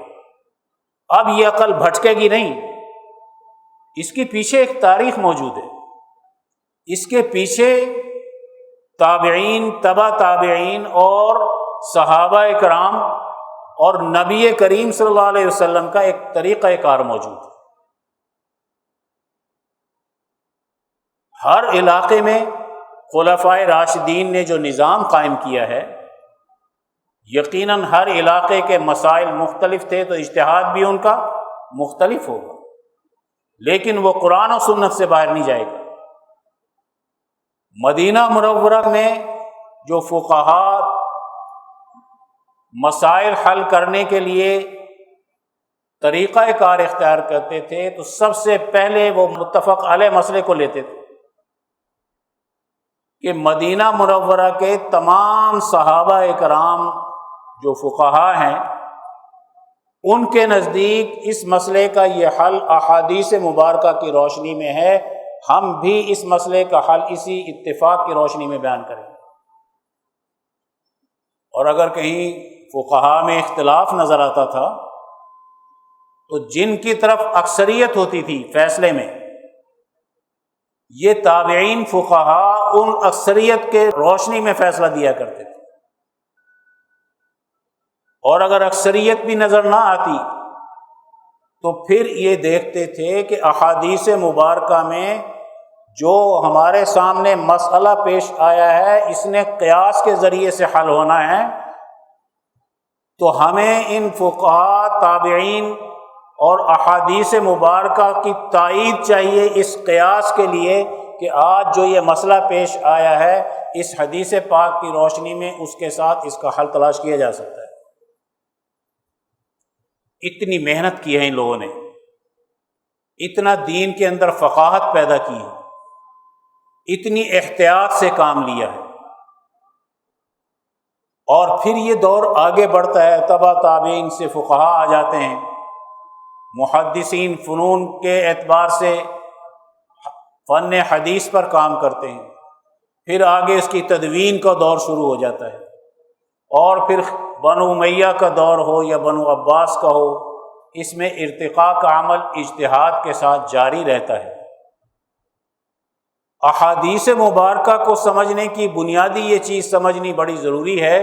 اب یہ عقل بھٹکے گی نہیں، اس کے پیچھے ایک تاریخ موجود ہے، اس کے پیچھے تابعین، تبع تابعین اور صحابہ کرام اور نبی کریم صلی اللہ علیہ وسلم کا ایک طریقہ کار موجود ہے۔ ہر علاقے میں خلفائے راشدین نے جو نظام قائم کیا ہے، یقیناً ہر علاقے کے مسائل مختلف تھے تو اجتہاد بھی ان کا مختلف ہوگا، لیکن وہ قرآن و سنت سے باہر نہیں جائے گا۔ مدینہ منورہ میں جو فقہاء مسائل حل کرنے کے لیے طریقہ کار اختیار کرتے تھے تو سب سے پہلے وہ متفق علیہ مسئلے کو لیتے تھے کہ مدینہ منورہ کے تمام صحابہ کرام جو فقہاء ہیں، ان کے نزدیک اس مسئلے کا یہ حل احادیث مبارکہ کی روشنی میں ہے، ہم بھی اس مسئلے کا حل اسی اتفاق کی روشنی میں بیان کریں گے۔ اور اگر کہیں فقہاء میں اختلاف نظر آتا تھا تو جن کی طرف اکثریت ہوتی تھی فیصلے میں، یہ تابعین فقہاء ان اکثریت کے روشنی میں فیصلہ دیا کرتے تھے، اور اگر اکثریت بھی نظر نہ آتی تو پھر یہ دیکھتے تھے کہ احادیث مبارکہ میں جو ہمارے سامنے مسئلہ پیش آیا ہے اس نے قیاس کے ذریعے سے حل ہونا ہے، تو ہمیں ان فقہاء، تابعین اور احادیث مبارکہ کی تائید چاہیے اس قیاس کے لیے کہ آج جو یہ مسئلہ پیش آیا ہے اس حدیث پاک کی روشنی میں اس کے ساتھ اس کا حل تلاش کیا جا سکتا ہے۔ اتنی محنت کی ہے ان لوگوں نے، اتنا دین کے اندر فقاہت پیدا کی ہے، اتنی احتیاط سے کام لیا ہے، اور پھر یہ دور آگے بڑھتا ہے، تبع تابعین سے فقہاء آ جاتے ہیں، محدثین فنون کے اعتبار سے فن حدیث پر کام کرتے ہیں، پھر آگے اس کی تدوین کا دور شروع ہو جاتا ہے، اور پھر بنو امیہ کا دور ہو یا بنو عباس کا ہو، اس میں ارتقاء کا عمل اجتہاد کے ساتھ جاری رہتا ہے۔ احادیث مبارکہ کو سمجھنے کی بنیادی یہ چیز سمجھنی بڑی ضروری ہے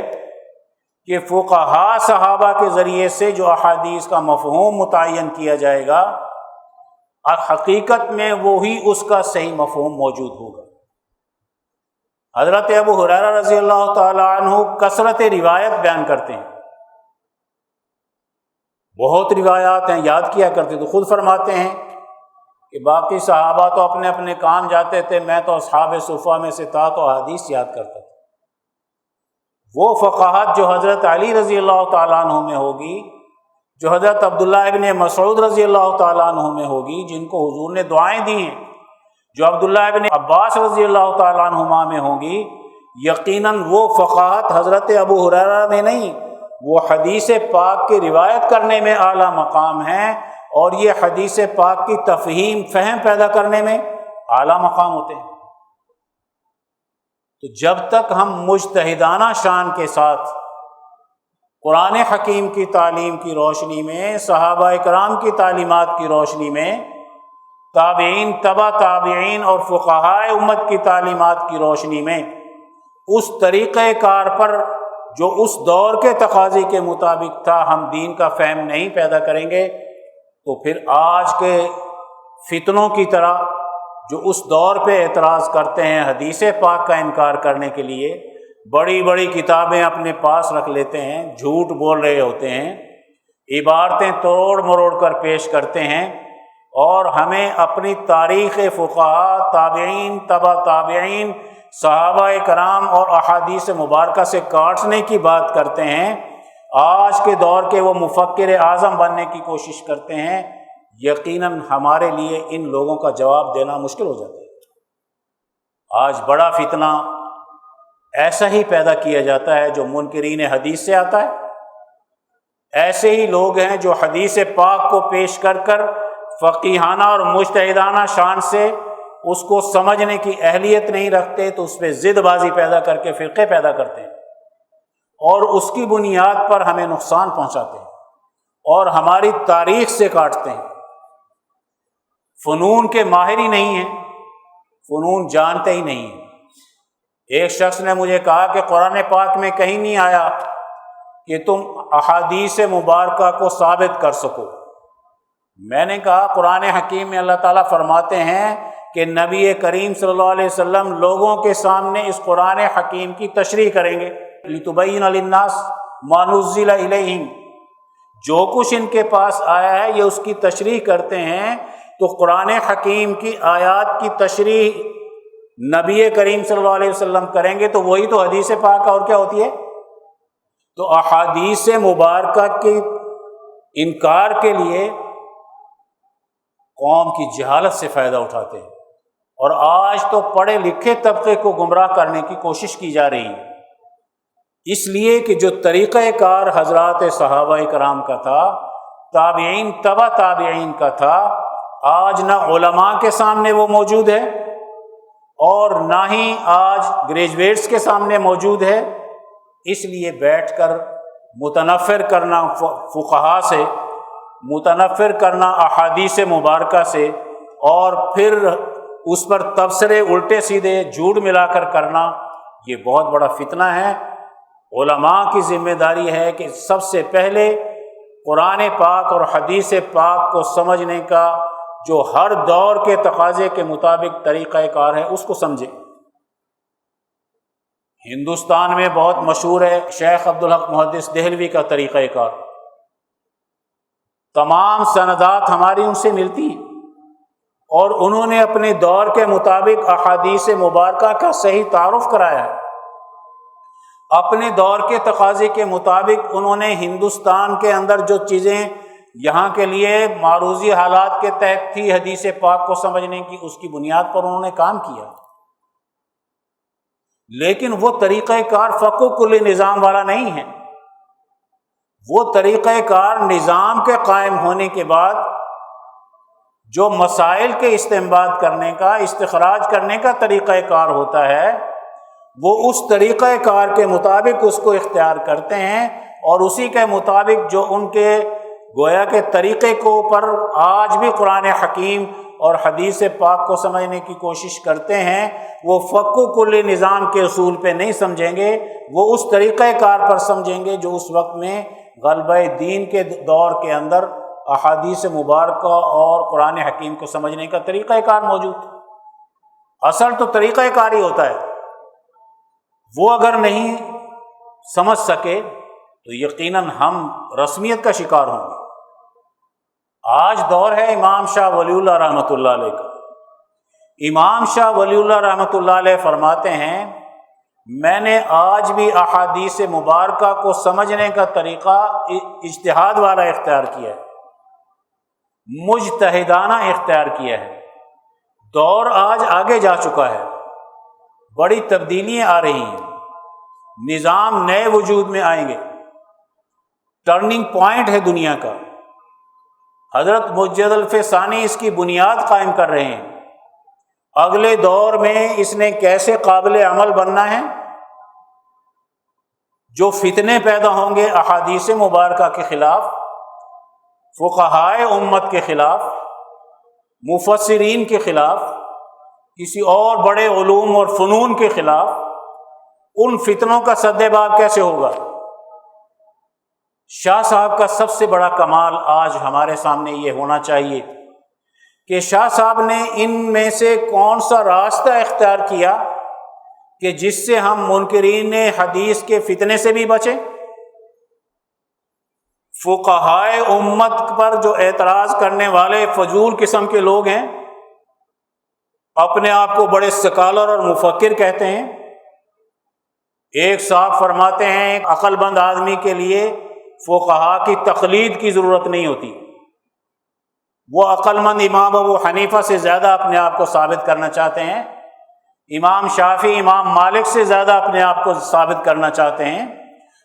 کہ فقہاء صحابہ کے ذریعے سے جو احادیث کا مفہوم متعین کیا جائے گا، حقیقت میں وہی اس کا صحیح مفہوم موجود ہوگا۔ حضرت ابو ہریرہ رضی اللہ تعالی عنہ کثرت روایت بیان کرتے ہیں، بہت روایات ہیں، یاد کیا کرتے تو خود فرماتے ہیں کہ باقی صحابہ تو اپنے اپنے کام جاتے تھے، میں تو اصحاب صفہ میں سے تھا تو حدیث یاد کرتا تھا۔ وہ فقاہت جو حضرت علی رضی اللہ تعالیٰ عنہ میں ہوگی، جو حضرت عبداللہ ابن مسعود رضی اللہ تعالیٰ عنہ میں ہوگی، جن کو حضور نے دعائیں دی ہیں، جو عبداللہ ابن عباس رضی اللہ تعالیٰ عنہما میں ہوں گی، یقیناً وہ فقاہت حضرت ابو ہریرہ میں نہیں، وہ حدیث پاک کی روایت کرنے میں اعلیٰ مقام ہیں، اور یہ حدیث پاک کی تفہیم، فہم پیدا کرنے میں اعلیٰ مقام ہوتے ہیں۔ تو جب تک ہم مجتہدانہ شان کے ساتھ قرآن حکیم کی تعلیم کی روشنی میں، صحابہ کرام کی تعلیمات کی روشنی میں، تابعین، تبع تابعین اور فقہاء امت کی تعلیمات کی روشنی میں اس طریقہ کار پر جو اس دور کے تقاضے کے مطابق تھا ہم دین کا فہم نہیں پیدا کریں گے تو پھر آج کے فتنوں کی طرح جو اس دور پہ اعتراض کرتے ہیں حدیث پاک کا انکار کرنے کے لیے، بڑی بڑی کتابیں اپنے پاس رکھ لیتے ہیں، جھوٹ بول رہے ہوتے ہیں، عبارتیں توڑ مروڑ کر پیش کرتے ہیں، اور ہمیں اپنی تاریخ فقہا، تابعین، تبع تابعین، صحابہ کرام اور احادیث مبارکہ سے کاٹنے کی بات کرتے ہیں۔ آج کے دور کے وہ مفکر اعظم بننے کی کوشش کرتے ہیں، یقیناً ہمارے لیے ان لوگوں کا جواب دینا مشکل ہو جاتا ہے۔ آج بڑا فتنہ ایسا ہی پیدا کیا جاتا ہے جو منکرین حدیث سے آتا ہے۔ ایسے ہی لوگ ہیں جو حدیث پاک کو پیش کر کر فقیہانہ اور مجتہدانہ شان سے اس کو سمجھنے کی اہلیت نہیں رکھتے، تو اس پہ ضد بازی پیدا کر کے فرقے پیدا کرتے ہیں اور اس کی بنیاد پر ہمیں نقصان پہنچاتے ہیں اور ہماری تاریخ سے کاٹتے ہیں۔ فنون کے ماہر ہی نہیں ہیں، فنون جانتے ہی نہیں ہیں۔ ایک شخص نے مجھے کہا کہ قرآن پاک میں کہیں نہیں آیا کہ تم احادیث مبارکہ کو ثابت کر سکو۔ میں نے کہا قرآن حکیم میں اللہ تعالیٰ فرماتے ہیں کہ نبی کریم صلی اللہ علیہ وسلم لوگوں کے سامنے اس قرآن حکیم کی تشریح کریں گے، لِتُبَيِّنَ لِلنَّاسِ مَا نُزِّلَ إِلَيْهِمْ، جو کچھ ان کے پاس آیا ہے یہ اس کی تشریح کرتے ہیں۔ تو قرآن حکیم کی آیات کی تشریح نبی کریم صلی اللہ علیہ وسلم کریں گے تو وہی تو حدیث پاک اور کیا ہوتی ہے۔ تو احادیث مبارکہ کے انکار کے لیے قوم کی جہالت سے فائدہ اٹھاتے ہیں، اور آج تو پڑھے لکھے طبقے کو گمراہ کرنے کی کوشش کی جا رہی ہے، اس لیے کہ جو طریقہ کار حضرات صحابہ کرام کا تھا، تابعین تبع تابعین کا تھا، آج نہ علماء کے سامنے وہ موجود ہے اور نہ ہی آج گریجویٹس کے سامنے موجود ہے۔ اس لیے بیٹھ کر متنفر کرنا فقہا سے، متنفر کرنا احادیث مبارکہ سے، اور پھر اس پر تبصرے الٹے سیدھے جھوٹ ملا کر کرنا، یہ بہت بڑا فتنہ ہے۔ علماء کی ذمہ داری ہے کہ سب سے پہلے قرآن پاک اور حدیث پاک کو سمجھنے کا جو ہر دور کے تقاضے کے مطابق طریقہ کار ہے اس کو سمجھیں۔ ہندوستان میں بہت مشہور ہے شیخ عبدالحق محدث دہلوی کا طریقہ کار، تمام سندات ہماری ان سے ملتی ہیں، اور انہوں نے اپنے دور کے مطابق احادیث مبارکہ کا صحیح تعارف کرایا ہے۔ اپنے دور کے تقاضے کے مطابق انہوں نے ہندوستان کے اندر جو چیزیں یہاں کے لیے معروضی حالات کے تحت تھی حدیث پاک کو سمجھنے کی، اس کی بنیاد پر انہوں نے کام کیا، لیکن وہ طریقہ کار فقہ کل نظام والا نہیں ہے۔ وہ طریقہ کار نظام کے قائم ہونے کے بعد جو مسائل کے استنباط کرنے کا، استخراج کرنے کا طریقہ کار ہوتا ہے، وہ اس طریقہ کار کے مطابق اس کو اختیار کرتے ہیں، اور اسی کے مطابق جو ان کے گویا کے طریقے کو پر آج بھی قرآن حکیم اور حدیث پاک کو سمجھنے کی کوشش کرتے ہیں، وہ فقہ کل نظام کے اصول پہ نہیں سمجھیں گے، وہ اس طریقہ کار پر سمجھیں گے جو اس وقت میں غلبہ دین کے دور کے اندر احادیث مبارکہ اور قرآن حکیم کو سمجھنے کا طریقہ کار موجود ہے۔ اصل تو طریقہ کار ہی ہوتا ہے، وہ اگر نہیں سمجھ سکے تو یقیناً ہم رسمیت کا شکار ہوں گے۔ آج دور ہے امام شاہ ولی اللہ رحمۃ اللہ علیہ کا۔ امام شاہ ولی اللہ رحمۃ اللہ علیہ فرماتے ہیں، میں نے آج بھی احادیث مبارکہ کو سمجھنے کا طریقہ اجتہاد والا اختیار کیا ہے، مجتہدانہ اختیار کیا ہے۔ دور آج آگے جا چکا ہے، بڑی تبدیلیاں آ رہی ہیں، نظام نئے وجود میں آئیں گے، ٹرننگ پوائنٹ ہے دنیا کا۔ حضرت مجدد الف ثانی اس کی بنیاد قائم کر رہے ہیں۔ اگلے دور میں اس نے کیسے قابل عمل بننا ہے، جو فتنے پیدا ہوں گے احادیث مبارکہ کے خلاف، فقہائے امت کے خلاف، مفسرین کے خلاف، کسی اور بڑے علوم اور فنون کے خلاف، ان فتنوں کا سد باب کیسے ہوگا؟ شاہ صاحب کا سب سے بڑا کمال آج ہمارے سامنے یہ ہونا چاہیے کہ شاہ صاحب نے ان میں سے کون سا راستہ اختیار کیا کہ جس سے ہم منکرین حدیث کے فتنے سے بھی بچیں۔ فقہائے امت پر جو اعتراض کرنے والے فضول قسم کے لوگ ہیں، اپنے آپ کو بڑے سکالر اور مفکر کہتے ہیں، ایک صاحب فرماتے ہیں ایک عقل مند آدمی کے لیے فقہا کی تقلید کی ضرورت نہیں ہوتی، وہ عقل مند امام ابو حنیفہ سے زیادہ اپنے آپ کو ثابت کرنا چاہتے ہیں، امام شافعی امام مالک سے زیادہ اپنے آپ کو ثابت کرنا چاہتے ہیں،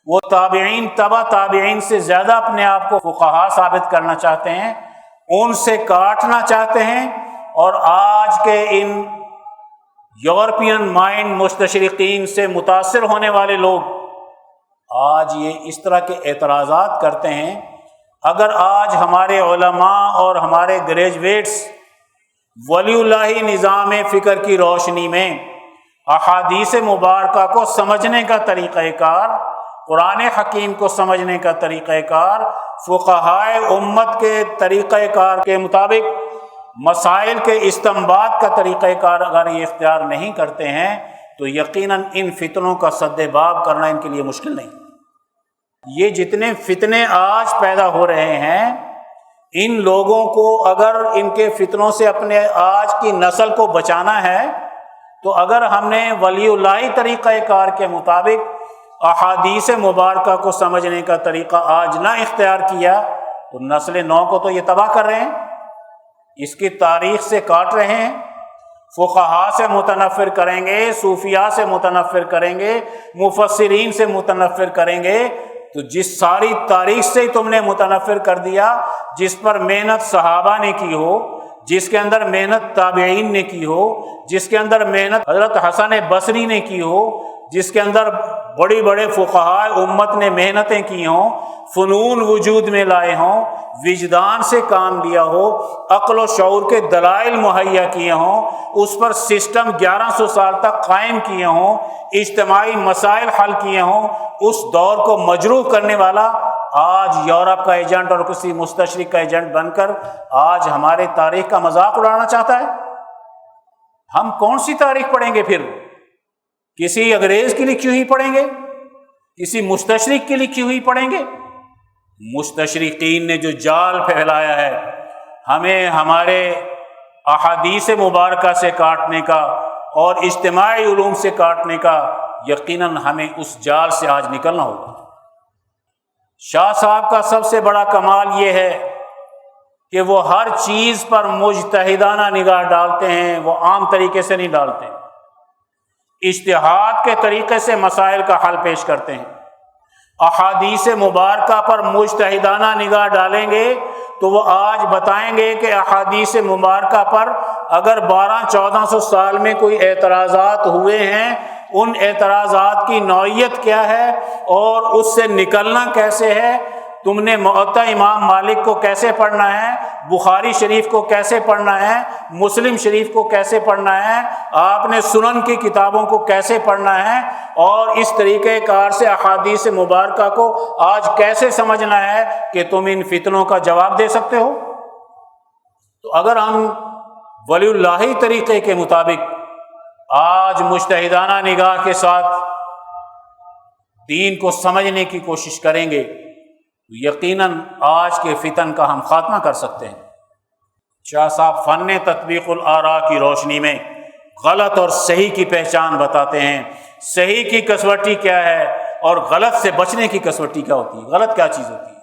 وہ تابعین تبع تابعین سے زیادہ اپنے آپ کو فقہا ثابت کرنا چاہتے ہیں، ان سے کاٹنا چاہتے ہیں۔ اور آج کے ان یورپین مائنڈ مستشرقین سے متاثر ہونے والے لوگ آج یہ اس طرح کے اعتراضات کرتے ہیں۔ اگر آج ہمارے علماء اور ہمارے گریجویٹس ولی اللہ نظام فکر کی روشنی میں احادیث مبارکہ کو سمجھنے کا طریقہ کار، قرآن حکیم کو سمجھنے کا طریقہ کار، فقہائے امت کے طریقہ کار کے مطابق مسائل کے استنباط کا طریقہ کار اگر یہ اختیار نہیں کرتے ہیں تو یقیناً ان فتنوں کا سد باب کرنا ان کے لیے مشکل نہیں۔ یہ جتنے فتنے آج پیدا ہو رہے ہیں، ان لوگوں کو اگر ان کے فتنوں سے اپنے آج کی نسل کو بچانا ہے تو اگر ہم نے ولی اللہ طریقہ کار کے مطابق احادیث مبارکہ کو سمجھنے کا طریقہ آج نہ اختیار کیا تو نسل نو کو تو یہ تباہ کر رہے ہیں، اس کی تاریخ سے کاٹ رہے ہیں، فقہا سے متنفر کریں گے، صوفیاء سے متنفر کریں گے، مفسرین سے متنفر کریں گے۔ تو جس ساری تاریخ سے ہی تم نے متنفر کر دیا، جس پر محنت صحابہ نے کی ہو، جس کے اندر محنت تابعین نے کی ہو، جس کے اندر محنت حضرت حسن بصری نے کی ہو، جس کے اندر بڑی بڑے فقہائے امت نے محنتیں کی ہوں، فنون وجود میں لائے ہوں، وجدان سے کام لیا ہو، عقل و شعور کے دلائل مہیا کیے ہوں، اس پر سسٹم 1100 سال تک قائم کیے ہوں، اجتماعی مسائل حل کیے ہوں، اس دور کو مجروح کرنے والا آج یورپ کا ایجنٹ اور کسی مستشرق کا ایجنٹ بن کر آج ہمارے تاریخ کا مذاق اڑانا چاہتا ہے۔ ہم کون سی تاریخ پڑھیں گے پھر؟ کسی انگریز کی لکھی ہوئی پڑھیں گے؟ کسی مستشرق کی لکھی ہوئی پڑھیں گے؟ مستشرقین نے جو جال پھیلایا ہے ہمیں ہمارے احادیث مبارکہ سے کاٹنے کا اور اجتماعی علوم سے کاٹنے کا، یقیناً ہمیں اس جال سے آج نکلنا ہوگا۔ شاہ صاحب کا سب سے بڑا کمال یہ ہے کہ وہ ہر چیز پر مجتہدانہ نگاہ ڈالتے ہیں، وہ عام طریقے سے نہیں ڈالتے، اجتہاد کے طریقے سے مسائل کا حل پیش کرتے ہیں۔ احادیث مبارکہ پر مجتہدانہ نگاہ ڈالیں گے تو وہ آج بتائیں گے کہ احادیث مبارکہ پر اگر 1200-1400 سال میں کوئی اعتراضات ہوئے ہیں، ان اعتراضات کی نوعیت کیا ہے اور اس سے نکلنا کیسے ہے، تم نے موطا امام مالک کو کیسے پڑھنا ہے، بخاری شریف کو کیسے پڑھنا ہے، مسلم شریف کو کیسے پڑھنا ہے، آپ نے سنن کی کتابوں کو کیسے پڑھنا ہے، اور اس طریقہ کار سے احادیث مبارکہ کو آج کیسے سمجھنا ہے کہ تم ان فتنوں کا جواب دے سکتے ہو۔ تو اگر ہم ولی اللہ طریقے کے مطابق آج مجتہدانہ نگاہ کے ساتھ دین کو سمجھنے کی کوشش کریں گے تو یقیناً آج کے فتن کا ہم خاتمہ کر سکتے ہیں۔ شاہ صاحب فن تطبیق الآراء کی روشنی میں غلط اور صحیح کی پہچان بتاتے ہیں، صحیح کی کسوٹی کیا ہے اور غلط سے بچنے کی کسوٹی کیا ہوتی ہے، غلط کیا چیز ہوتی ہے۔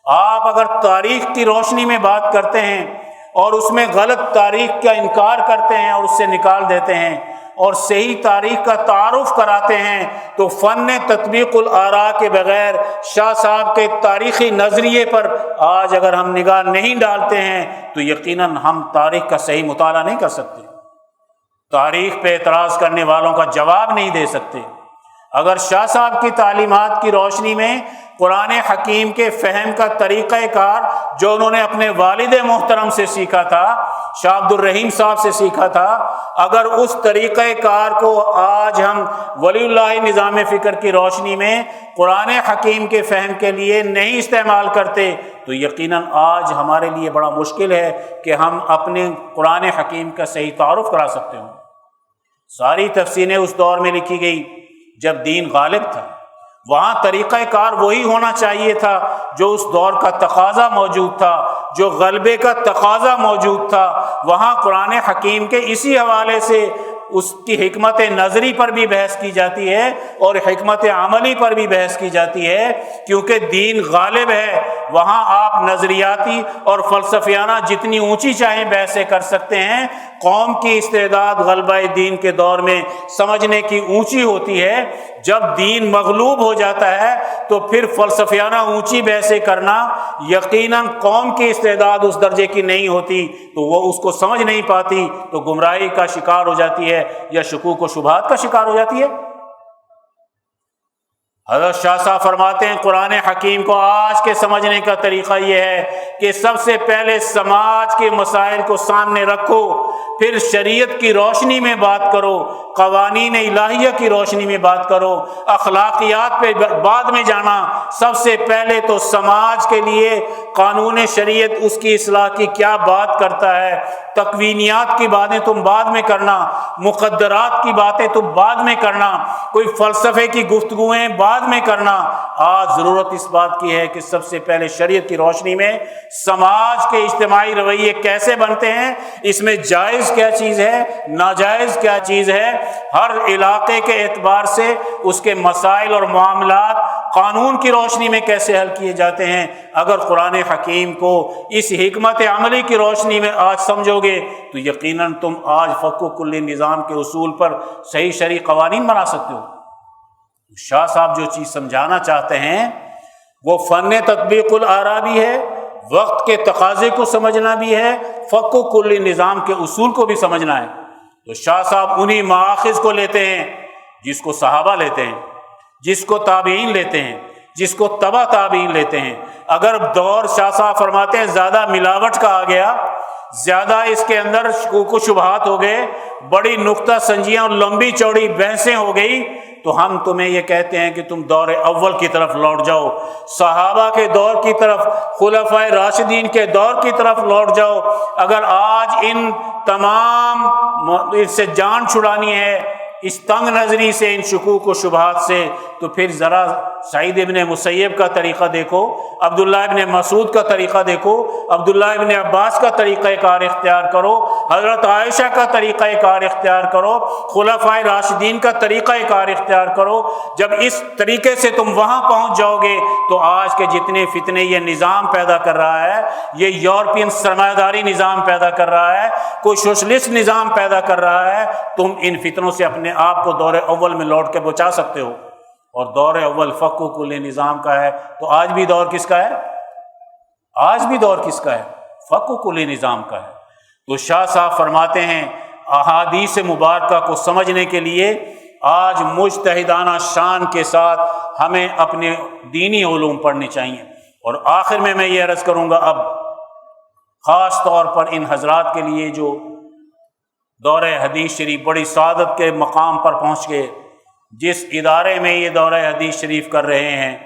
آپ اگر تاریخ کی روشنی میں بات کرتے ہیں اور اس میں غلط تاریخ کا انکار کرتے ہیں اور اس سے نکال دیتے ہیں اور صحیح تاریخ کا تعارف کراتے ہیں تو فن تطبیق الآراء کے بغیر شاہ صاحب کے تاریخی نظریے پر آج اگر ہم نگاہ نہیں ڈالتے ہیں تو یقیناً ہم تاریخ کا صحیح مطالعہ نہیں کر سکتے، تاریخ پہ اعتراض کرنے والوں کا جواب نہیں دے سکتے۔ اگر شاہ صاحب کی تعلیمات کی روشنی میں قرآن حکیم کے فہم کا طریقہ کار جو انہوں نے اپنے والد محترم سے سیکھا تھا شاہ عبد الرحیم صاحب سے سیکھا تھا، اگر اس طریقہ کار کو آج ہم ولی اللہ نظام فکر کی روشنی میں قرآن حکیم کے فہم کے لیے نہیں استعمال کرتے تو یقیناً آج ہمارے لیے بڑا مشکل ہے کہ ہم اپنے قرآن حکیم کا صحیح تعارف کرا سکتے ہوں۔ ساری تفسیریں اس دور میں لکھی گئی جب دین غالب تھا، وہاں طریقہ کار وہی ہونا چاہیے تھا جو اس دور کا تقاضا موجود تھا، جو غلبے کا تقاضا موجود تھا۔ وہاں قرآن حکیم کے اسی حوالے سے اس کی حکمت نظری پر بھی بحث کی جاتی ہے اور حکمت عملی پر بھی بحث کی جاتی ہے، کیونکہ دین غالب ہے۔ وہاں آپ نظریاتی اور فلسفیانہ جتنی اونچی چاہیں بحثیں کر سکتے ہیں، قوم کی استعداد غلبہ دین کے دور میں سمجھنے کی اونچی ہوتی ہے۔ جب دین مغلوب ہو جاتا ہے تو پھر فلسفیانہ اونچی بحثیں کرنا یقیناً قوم کی استعداد اس درجے کی نہیں ہوتی، تو وہ اس کو سمجھ نہیں پاتی تو گمراہی کا شکار ہو جاتی ہے یا شکوک و شبہات کا شکار ہو جاتی ہے۔ حضرت شاہ صاحب فرماتے ہیں قرآن حکیم کو آج کے سمجھنے کا طریقہ یہ ہے کہ سب سے پہلے سماج کے مسائل کو سامنے رکھو، پھر شریعت کی روشنی میں بات کرو، قوانین الہیہ کی روشنی میں بات کرو، اخلاقیات پہ بعد میں جانا۔ سب سے پہلے تو سماج کے لیے قانون شریعت اس کی اصلاح کی کیا بات کرتا ہے، تکوینیات کی باتیں تم بعد میں کرنا، مقدرات کی باتیں تم بعد میں کرنا، کوئی فلسفے کی گفتگویں بعد میں کرنا۔ آج ضرورت اس بات کی ہے کہ سب سے پہلے شریعت کی روشنی میں سماج کے اجتماعی رویے کیسے بنتے ہیں، اس میں جائز کیا چیز ہے، ناجائز کیا چیز ہے، ہر علاقے کے اعتبار سے اس کے مسائل اور معاملات قانون کی روشنی میں کیسے حل کیے جاتے ہیں۔ اگر قرآن حکیم کو اس حکمت عملی کی روشنی میں آج سمجھو گے تو یقیناً تم آج فقہ کلی نظام کے اصول پر صحیح شرعی قوانین بنا سکتے ہو۔ شاہ صاحب جو چیز سمجھانا چاہتے ہیں وہ فن تطبیق الآراء بھی ہے، وقت کے تقاضے کو سمجھنا بھی ہے، فقہ کلی نظام کے اصول کو بھی سمجھنا ہے۔ تو شاہ صاحب انہی مآخذ کو لیتے ہیں جس کو صحابہ لیتے ہیں، جس کو تابعین لیتے ہیں، جس کو تبع تابعین لیتے ہیں۔ اگر دور شاہ صاحب فرماتے ہیں زیادہ ملاوٹ کا آ گیا، زیادہ اس کے اندر شکوک و شبہات ہو گئے، بڑی نکتہ سنجیاں اور لمبی چوڑی بحثیں ہو گئی، تو ہم تمہیں یہ کہتے ہیں کہ تم دور اول کی طرف لوٹ جاؤ، صحابہ کے دور کی طرف، خلفائے راشدین کے دور کی طرف لوٹ جاؤ۔ اگر آج ان تمام اس سے جان چھڑانی ہے، اس تنگ نظری سے، ان شکوک و شبہات سے، تو پھر ذرا سعید ابن مسیب کا طریقہ دیکھو، عبداللہ ابن مسعود کا طریقہ دیکھو، عبداللہ ابن عباس کا طریقہ کار اختیار کرو، حضرت عائشہ کا طریقہ کار اختیار کرو، خلفائے راشدین کا طریقہ کار اختیار کرو۔ جب اس طریقے سے تم وہاں پہنچ جاؤ گے تو آج کے جتنے فتنے یہ نظام پیدا کر رہا ہے، یہ یورپین سرمایہ داری نظام پیدا کر رہا ہے، کوئی سوشلسٹ نظام پیدا کر رہا ہے، تم ان فتنوں سے اپنے آپ کو دور اول میں لوٹ کے بچا سکتے ہو۔ اور دور اول فقہ کلی نظام کا ہے، تو آج بھی دور کس کا ہے؟ آج بھی دور کس کا ہے؟ فقہ کلی نظام کا ہے۔ تو شاہ صاحب فرماتے ہیں احادیث مبارکہ کو سمجھنے کے لیے آج مجتہدانہ شان کے ساتھ ہمیں اپنے دینی علوم پڑھنے چاہیے۔ اور آخر میں یہ عرض کروں گا، اب خاص طور پر ان حضرات کے لیے جو دور حدیث شریف بڑی سعادت کے مقام پر پہنچ گئے، جس ادارے میں یہ دورہ حدیث شریف کر رہے ہیں،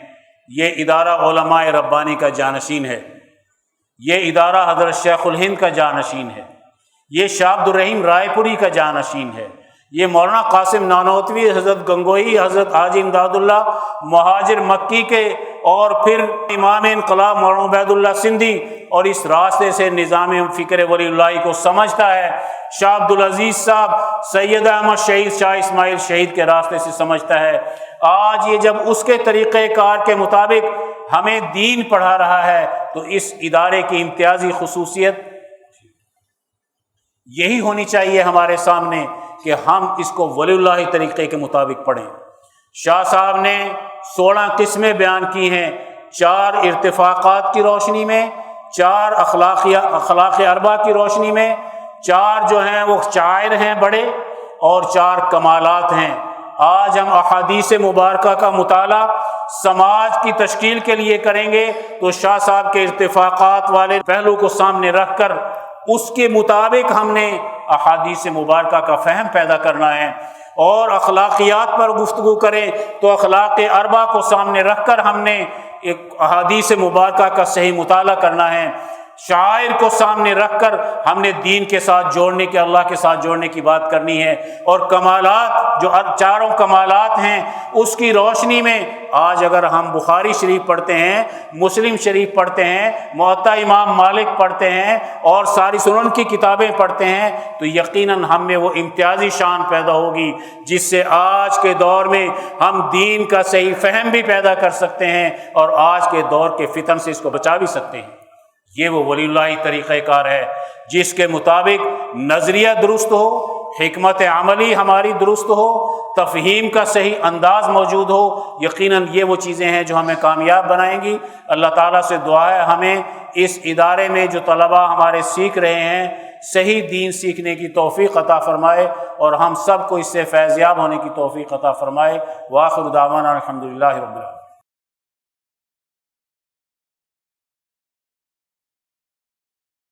یہ ادارہ علماء ربانی کا جانشین ہے، یہ ادارہ حضرت شیخ الہند کا جانشین ہے، یہ شاہ عبد الرحیم رائے پوری کا جانشین ہے، یہ مولانا قاسم نانوتوی، حضرت گنگوئی، حضرت حاجی امداد اللہ مہاجر مکی کے، اور پھر امام انقلاب مولانا عبید اللہ سندھی، اور اس راستے سے نظام فکر ولی اللہ کو سمجھتا ہے۔ شاہ عبدالعزیز صاحب سید احمد شہید شاہ اسماعیل شہید کے راستے سے سمجھتا ہے۔ آج یہ جب اس کے طریقہ کار کے مطابق ہمیں دین پڑھا رہا ہے تو اس ادارے کی امتیازی خصوصیت یہی ہونی چاہیے ہمارے سامنے کہ ہم اس کو ولی اللہ طریقے کے مطابق پڑھیں۔ شاہ صاحب نے 16 قسمیں بیان کی ہیں، 4 ارتفاقات کی روشنی میں، 4 اخلاق اربع کی روشنی میں، 4 جو ہیں وہ شعائر ہیں بڑے، اور 4 کمالات ہیں۔ آج ہم احادیث مبارکہ کا مطالعہ سماج کی تشکیل کے لیے کریں گے تو شاہ صاحب کے ارتفاقات والے پہلو کو سامنے رکھ کر اس کے مطابق ہم نے احادیث مبارکہ کا فہم پیدا کرنا ہے، اور اخلاقیات پر گفتگو کریں تو اخلاق اربع کو سامنے رکھ کر ہم نے ایک احادیث مبارکہ کا صحیح مطالعہ کرنا ہے، شاعر کو سامنے رکھ کر ہم نے دین کے ساتھ جوڑنے کے، اللہ کے ساتھ جوڑنے کی بات کرنی ہے، اور کمالات جو چاروں کمالات ہیں اس کی روشنی میں آج اگر ہم بخاری شریف پڑھتے ہیں، مسلم شریف پڑھتے ہیں، موطا امام مالک پڑھتے ہیں اور ساری سنن کی کتابیں پڑھتے ہیں تو یقیناً ہم میں وہ امتیازی شان پیدا ہوگی جس سے آج کے دور میں ہم دین کا صحیح فہم بھی پیدا کر سکتے ہیں اور آج کے دور کے فتن سے اس کو بچا بھی سکتے ہیں۔ یہ وہ ولی اللہ طریقہ کار ہے جس کے مطابق نظریہ درست ہو، حکمت عملی ہماری درست ہو، تفہیم کا صحیح انداز موجود ہو، یقیناً یہ وہ چیزیں ہیں جو ہمیں کامیاب بنائیں گی۔ اللہ تعالیٰ سے دعا ہے ہمیں اس ادارے میں جو طلباء ہمارے سیکھ رہے ہیں صحیح دین سیکھنے کی توفیق عطا فرمائے اور ہم سب کو اس سے فیض یاب ہونے کی توفیق عطا فرمائے۔ وآخر دعوانا الحمدللہ رب العالمین۔